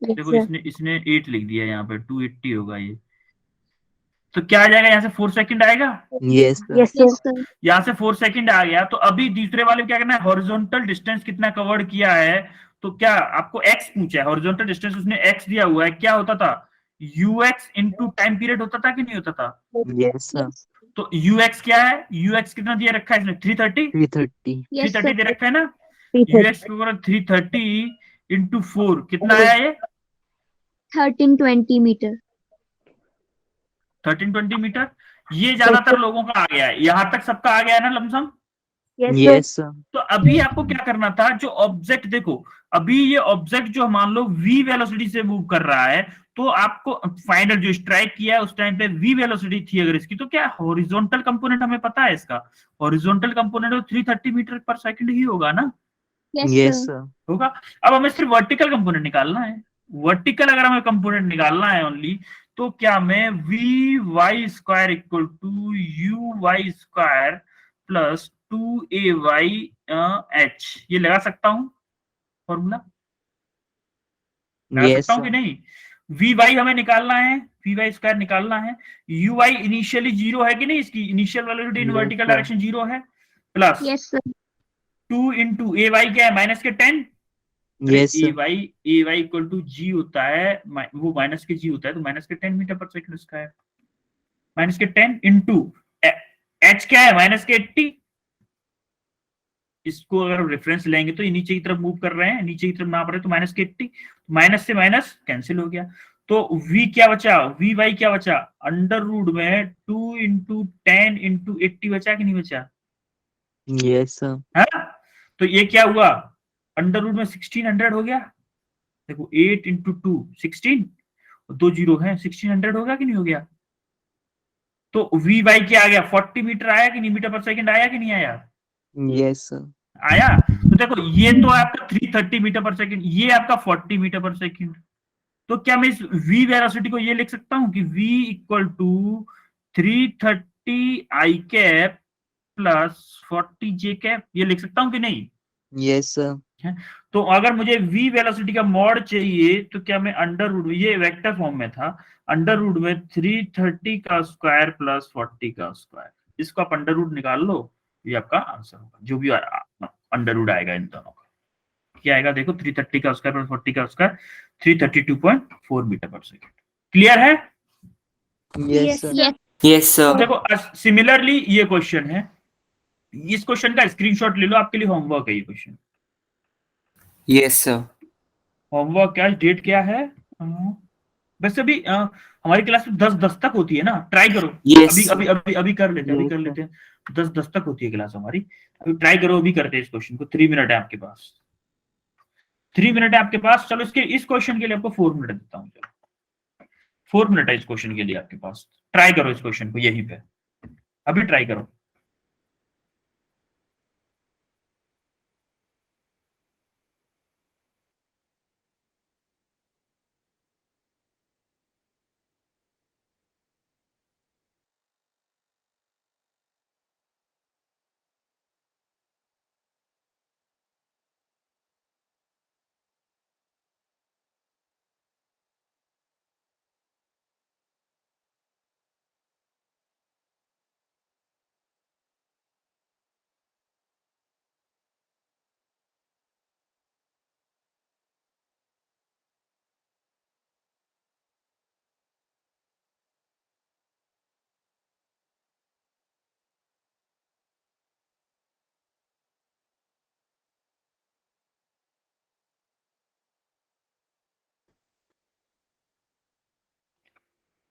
Yes, देखो sir. इसने 8 लिख दिया यहाँ पे, 280 होगा ये। तो क्या आ जाएगा यहाँ से? 4 सेकंड आएगा, Yes, sir. Yes, sir. Yes, sir. यहाँ से 4 सेकंड आ गया। तो अभी दूसरे वाले में क्या करना है? हॉरिजॉन्टल डिस्टेंस कितना कवर किया है, तो क्या आपको x पूछा है, हॉरिजॉन्टल डिस्टेंस उसने x दिया हुआ है, क्या होता था? ux इंटू टाइम पीरियड होता था कि नहीं होता था? Yes, sir. तो ux क्या है? ux कितना दिया रखा है इसने? 330, 330. Yes, 330 दे sir. रखा है ना। 330. ux के ऊपर 330 इंटू 4 कितना आया ये? 1320 meter. 1320 मीटर। ये ज्यादातर लोगों का आ गया है, यहां तक सबका आ गया है ना lump sum. Yes, sir. Yes, sir. तो अभी आपको क्या करना था? जो ऑब्जेक्ट, देखो अभी ये ऑब्जेक्ट जो मान लो v वेलोसिटी से मूव कर रहा है, तो आपको फाइनल जो स्ट्राइक किया है उस टाइम पे v वेलोसिटी थी अगर इसकी, तो क्या हॉरिजॉन्टल कंपोनेंट हमें पता है इसका? हॉरिजॉन्टल कंपोनेंट 330 मीटर पर सेकंड ही होगा ना, Yes, Yes, sir. sir. होगा। अब हमें सिर्फ वर्टिकल कंपोनेंट निकालना है, वर्टिकल अगर हमें कंपोनेंट निकालना है ओनली, तो क्या मैं V Y square equal to U Y square plus 2ay/h ये लगा सकता हूं फॉर्मूला? लगा Yes, सकता हूं कि sir. नहीं? वी वाई हमें निकालना है, वी वाई स्क्वायर निकालना है, यू वाई इनिशियली 0 है कि नहीं, इसकी initial velocity in Yes, vertical sir. Direction 0 है, plus Yes, sir. 2 into a y क्या है? माइनस के 10। Yes, a sir. Y equal to g होता है, वो माइनस के जी होता है, तो माइनस के 10 मीटर पर सेकंड इसका है, माइनस के 10 इंटू एच क्या है? माइनस के 80। इसको अगर रेफरेंस लेंगे तो ये नीचे की तरफ मूव कर रहे हैं, नीचे की तरफ नाप रहे हैं, तो माइनस के 80, माइनस से माइनस कैंसिल हो गया, तो v क्या बचा? वी वाई क्या बचा? अंडर रूट में 2 इंटू 10 इंटू 80 बचा कि नहीं बचा? Yes, sir. है? तो ये क्या हुआ? अंडर रूट में 1600 हो गया। देखो 8 इंटू 2 16, 2 जीरो है, 1600 होगा कि नहीं हो गया? तो वी वाई क्या आ गया? 40 मीटर आया कि नहीं? मीटर पर सेकंड आया कि नहीं आया? Yes, sir. आया। तो देखो ये तो आपका 330 मीटर पर सेकंड, ये आपका 40 मीटर पर सेकंड, तो क्या मैं इस v वेलोसिटी को ये लिख सकता हूं कि v equal to 330 I cap plus 40 J cap, ये लिख सकता हूं कि नहीं? Yes, sir. है? तो अगर मुझे v वेलोसिटी का मॉड चाहिए तो क्या मैं अंडर रूट, ये वेक्टर फॉर्म में था, अंडर रूट में 330 का स्क्वायर प्लस 40 का स्क्वायर, इसको आप अंडर रूट निकाल लो, ये आपका आंसर होगा, जो भी अंडर रूट आएगा इन दोनों का। क्या आएगा देखो, 330 का स्क्वायर प्लस 40 का स्क्वायर, 332.4 मीटर पर सेकेंड। क्लियर है? Yes, sir. Yes. Yes, तो sir. देखो सिमिलरली ये क्वेश्चन है, इस क्वेश्चन का स्क्रीनशॉट ले लो, आपके लिए होमवर्क है ये क्वेश्चन। Yes, sir. होमवर्क क्या, डेट क्या है? वैसे भी हमारी क्लास में 10-10 तक होती है ना, ट्राई करो। Yes. अभी कर लेते हैं, Yes, sir. 10-10 तक होती है क्लास हमारी, अभी ट्राई करो, अभी करते हैं इस क्वेश्चन को। 3 मिनट है आपके पास, 3 मिनट है आपके पास। चलो इस क्वेश्चन के लिए आपको 4 मिनट देता हूँ, चलो 4 मिनट है इस क्वेश्चन के लिए आपके पास, ट्राई करो इस क्वेश्चन को यहीं पे, अभी ट्राई करो।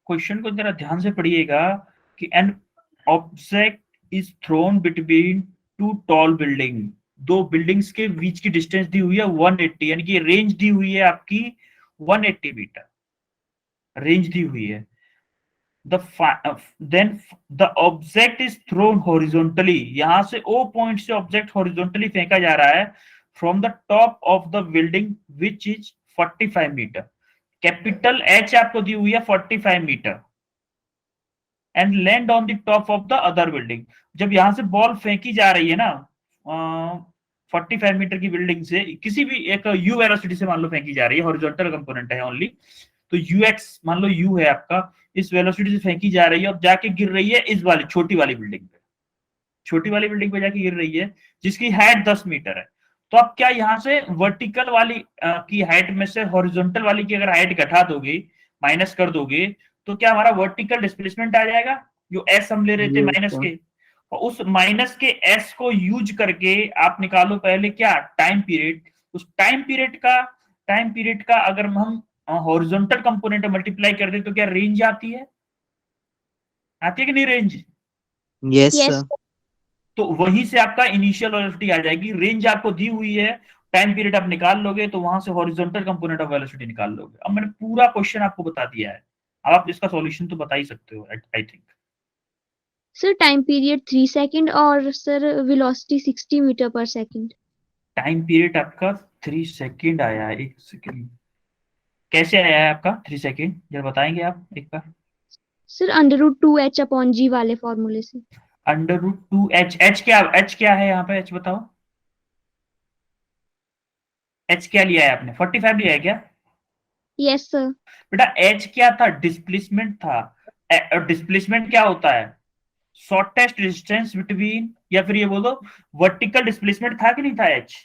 क्वेश्चन को जरा ध्यान से पढ़िएगा कि an object is throne between two tall building, दो बिल्डिंग्स के बीच की डिस्टेंस दी हुई है 180, यानी कि रेंज दी हुई है आपकी 180 मीटर, रेंज दी हुई है। Then the object is thrown horizontally, यहां से ओ पॉइंट से ऑब्जेक्ट हॉरिजॉन्टली फेंका जा रहा है from the top of the building which is 45 metre, capital H आपको दी हुई है 45 metre, and land on the top of the other building. जब यहां से बॉल फेंकी जा रही है ना 45 मीटर की बिल्डिंग से, किसी भी एक यू वेलोसिटी से मान लो फेंकी जा रही है, हॉरिजॉन्टल कंपोनेंट है ओनली, तो यूएक्स मान लो यू है आपका, इस वेलोसिटी से फेंकी जा रही है और जाके गिर रही है इस वाली छोटी वाली बिल्डिंग पे, छोटी वाली बिल्डिंग पे जाके गिर रही है, जिसकी हाइट 10 मीटर है। तो अब क्या यहाँ से वर्टिकल वाली की हाइट में से हॉरिजॉन्टल वाली की अगर हाइट घटा दोगे, माइनस कर दोगे, तो क्या हमारा वर्टिकल डिस्प्लेसमेंट आ जाएगा, जो एस हम ले रहे थे Yes, माइनस sir. के, और उस माइनस के एस को यूज करके आप निकालो पहले क्या, टाइम पीरियड। उस टाइम पीरियड का अगर हम हॉरिजॉन्टल कंपोनेंट मल्टीप्लाई कर दे तो क्या रेंज आती है कि नहीं रेंज? Yes, Yes. sir. तो वहीं से आपका इनिशियल वेलोसिटी आ जाएगी, रेंज आपको दी हुई है, टाइम पीरियड आप निकाल लोगे तो वहां से हॉरिजॉन्टल कंपोनेंट ऑफ वेलोसिटी निकाल लोगे। अब मैंने पूरा क्वेश्चन आपको बता दिया है, अब आप इसका सॉल्यूशन तो बता ही सकते हो I think. Sir time period 3 second और सर वेलोसिटी 60 मीटर पर सेकंड। टाइम पीरियड आपका 3 सेकेंड आया है, 1 सेकेंड कैसे आया है आपका 3 सेकेंड, जरा बताएंगे आप एक बार? सर √2h/g वाले फॉर्मूले से। अंडर रूट 2h, एच क्या है यहाँ पे, एच बताओ, एच क्या लिया है आपने, 45 लिया है क्या? Yes sir. बेटा एच क्या था, डिस्प्लेसमेंट था। डिस्प्लेसमेंट क्या होता है, शॉर्टेस्ट डिस्टेंस बिटवीन, या फिर ये बोलो वर्टिकल डिस्प्लेसमेंट था कि नहीं था एच।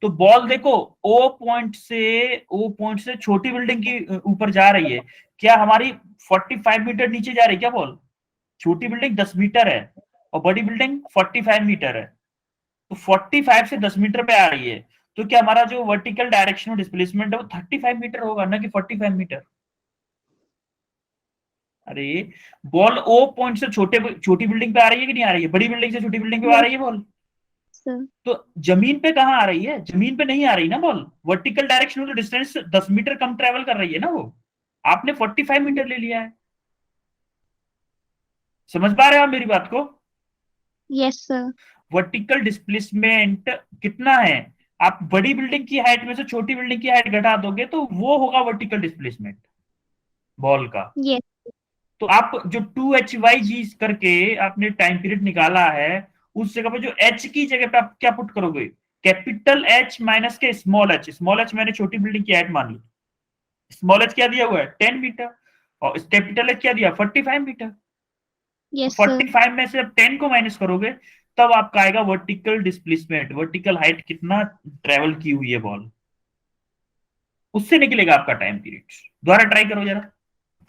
तो बॉल देखो ओ पॉइंट से छोटी बिल्डिंग की ऊपर जा रही है, क्या हमारी 45 मीटर नीचे जा रही है क्या बॉल? छोटी बिल्डिंग 10 मीटर है और बड़ी बिल्डिंग 45 मीटर है, तो 45 से 10 मीटर पे आ रही है, तो क्या हमारा जो वर्टिकल डायरेक्शन डिस्प्लेसमेंट है वो 35 मीटर होगा ना कि 45 मीटर? अरे बॉल ओ पॉइंट से छोटी बिल्डिंग पे आ रही है कि नहीं आ रही है, बड़ी बिल्डिंग से छोटी बिल्डिंग पे आ रही है बॉल, सर तो जमीन पे कहाँ आ रही है, जमीन पे नहीं आ रही ना बॉल, वर्टिकल डायरेक्शन में डिस्टेंस 10 मीटर कम ट्रेवल कर रही है ना वो, आपने 45 मीटर ले लिया है। समझ पा रहे हो आप मेरी बात को? Yes sir. वर्टिकल डिस्प्लेसमेंट कितना है आप बड़ी बिल्डिंग की हाइट में से छोटी बिल्डिंग की हाइट घटा दोगे तो वो होगा वर्टिकल डिस्प्लेसमेंट बॉल का। Yes. तो आप जो 2HYG करके आपने टाइम पीरियड निकाला है, उस जगह पे जो H की जगह पे आप क्या पुट करोगे, कैपिटल H माइनस के स्मॉल एच। स्मॉल एच मैंने छोटी बिल्डिंग की हाइट मान ली, स्मॉल एच क्या दिया हुआ है 10 मीटर, और कैपिटल एच क्या दिया 45 मीटर। Yes, sir. 45 में से अब 10 को माइनस करोगे तब आपका आएगा वर्टिकल डिस्प्लेसमेंट, वर्टिकल हाइट कितना ट्रेवल की हुई है बॉल, उससे निकलेगा आपका टाइम पीरियड। दोबारा ट्राई करो जरा,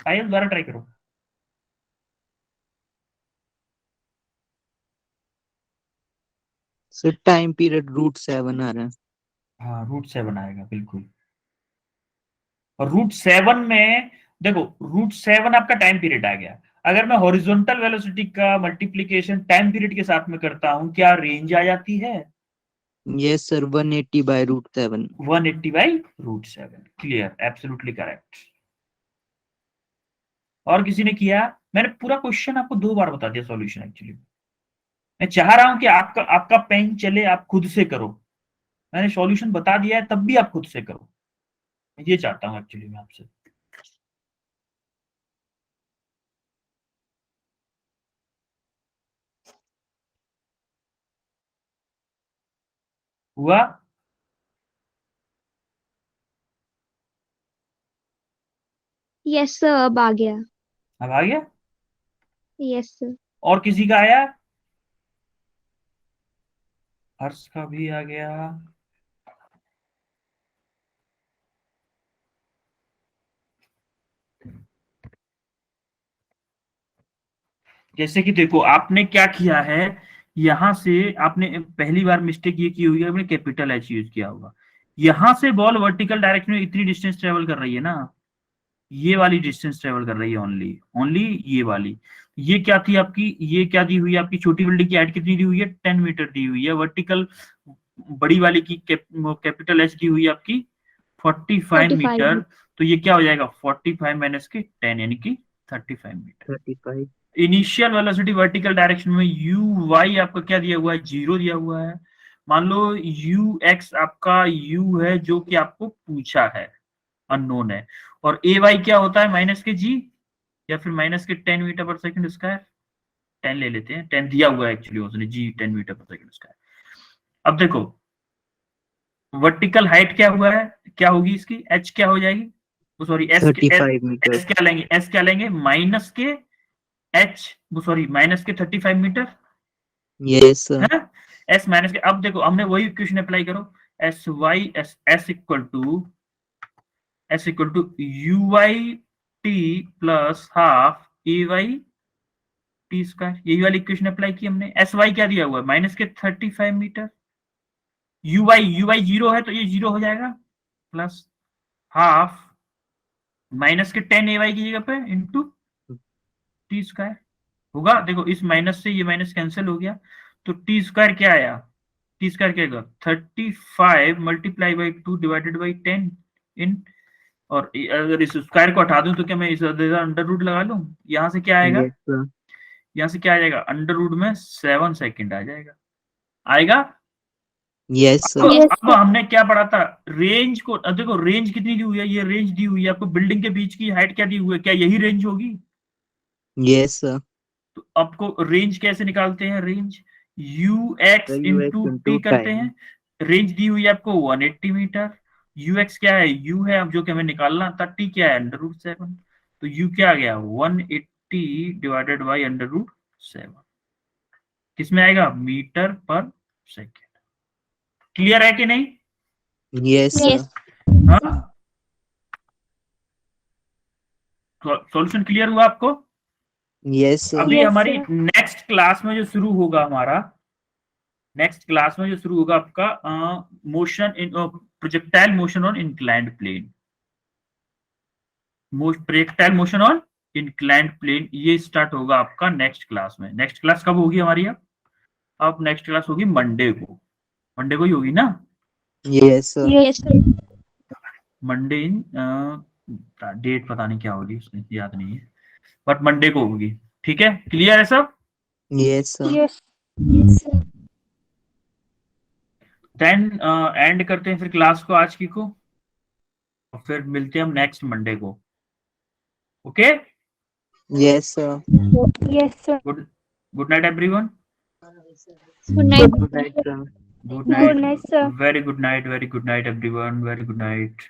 आइए दोबारा ट्राई करो। सर टाइम पीरियड √7 आ रहा है। हाँ √7 आएगा बिल्कुल। और √7 में देखो, √7 आपका टाइम पीरियड आ गया। अगर मैं हॉरिजॉन्टल वेलोसिटी का मल्टीप्लीकेशन टाइम पीरियड के साथ में करता हूं, क्या रेंज आ जाती है? Yes sir, 180/√7। 180/√7। Clear, absolutely correct. और किसी ने किया? मैंने पूरा क्वेश्चन आपको 2 बार बता दिया सॉल्यूशन। एक्चुअली मैं चाह रहा हूं कि आपका आपका पेन चले, आप खुद से करो। मैंने सॉल्यूशन बता दिया है तब भी आप खुद से करो, ये चाहता हूं एक्चुअली मैं आपसे। हुआ? Yes, sir. अब आ गया। अब आ गया? Yes, sir. और किसी का आया? हर्ष का भी आ गया। जैसे कि देखो आपने क्या किया है, यहां से आपने पहली बार मिस्टेक ये की हुई है, आपने कैपिटल एच यूज किया होगा। यहां से बॉल वर्टिकल डायरेक्शन में इतनी डिस्टेंस ट्रेवल कर रही है ना, ये वाली डिस्टेंस ट्रेवल कर रही है, ओनली ओनली ये वाली। ये क्या थी आपकी, ये क्या दी हुई है आपकी छोटी बिल्डिंग की हाइट कितनी दी हुई है 10 मीटर दी हुई है। वर्टिकल बड़ी वाली की कैपिटल एच दी हुई है आपकी 45 मीटर। 45. तो ये क्या हो जाएगा 45 माइनस के 10 यानी कि 35 metre. 35। Initial velocity vertical direction में यू वाई आपका क्या दिया हुआ है 0 दिया हुआ है। मान लो यू एक्स आपका यू है जो कि आपको पूछा है, अननोन है। और ए वाई क्या होता है माइनस के जी या फिर माइनस के 10 मीटर पर सेकंड स्क्वायर। 10 ले लेते हैं, 10 दिया हुआ है एक्चुअली उसने, जी 10 मीटर पर सेकंड स्क्वायर। अब देखो वर्टिकल हाइट क्या हुआ है, क्या होगी इसकी, एच क्या हो जाएगी, सॉरी एस 35 मीटर। एस क्या लेंगे, एस क्या लेंगे माइनस के एच, सॉरी माइनस के 35 मीटर यस सर। है। एस माइनस के, अब देखो हमने वही इक्वेशन अप्लाई करो, S Y S S equal to U Y T plus half A Y T square. यही वाली इक्वेशन अप्लाई की हमने। एस वाई क्या दिया हुआ है माइनस के 35 मीटर, यू वाई 0 है तो ये 0 हो जाएगा, प्लस हाफ माइनस के 10 ए वाई की जगह पे इंटू टी स्क्वायर होगा। देखो इस माइनस से ये माइनस कैंसिल हो गया, तो टी स्क्वायर क्या आया, टी स्क्वायर क्या आएगा 35 मल्टीप्लाई बाई 2 डिवाइडेड बाई 10 इन, और अगर इस स्क्वायर को हटा दूं तो क्या मैं इस अंडर रूट लगा लूं, यहां से क्या आएगा, यस सर। यहां से क्या आ जाएगा अंडर रूट में 7 सेकंड आ जाएगा, आएगा। यस अब सर। अब हमने क्या पढ़ा था, रेंज को, अब देखो रेंज कितनी दी हुई है, ये रेंज दी हुई है आपको, बिल्डिंग के बीच की हाइट क्या दी हुई है, क्या यही रेंज होगी? Yes sir. तो आपको रेंज कैसे निकालते हैं, range you x into T करते टाइम। हैं। रेंज दी हुई है आपको 180 मीटर, यू एक्स क्या है यू है, अब जो कि हमें निकालना था, टी क्या है √7, तो यू क्या आ गया 180 डिवाइडेड बाई √7, किसमें आएगा मीटर पर सेकेंड। क्लियर है कि नहीं? Yes Yes. सर। हाँ, सॉल्यूशन क्लियर हुआ आपको? Yes sir. अभी Yes, हमारी sir. नेक्स्ट क्लास में जो शुरू होगा हमारा, नेक्स्ट क्लास में जो शुरू होगा आपका motion in projectile motion on inclined plane, projectile motion on inclined plane, ये स्टार्ट होगा आपका नेक्स्ट क्लास में। नेक्स्ट क्लास कब होगी हमारी? अब नेक्स्ट क्लास होगी मंडे को, मंडे को ही होगी ना, yes sir. Yes, sir. Monday in date पता नहीं क्या होगी उसमें याद नहीं है, बट मंडे को होगी। ठीक है, क्लियर है सब? Yes sir. Yes. Yes, sir. Then end करते हैं फिर क्लास को आज की को, और फिर मिलते हैं हम नेक्स्ट मंडे को। Okay, Yes, sir. Yes, sir. Good night everyone. Good night. Good night, sir. Good Good night, sir. Very good night, very good night everyone, very good night.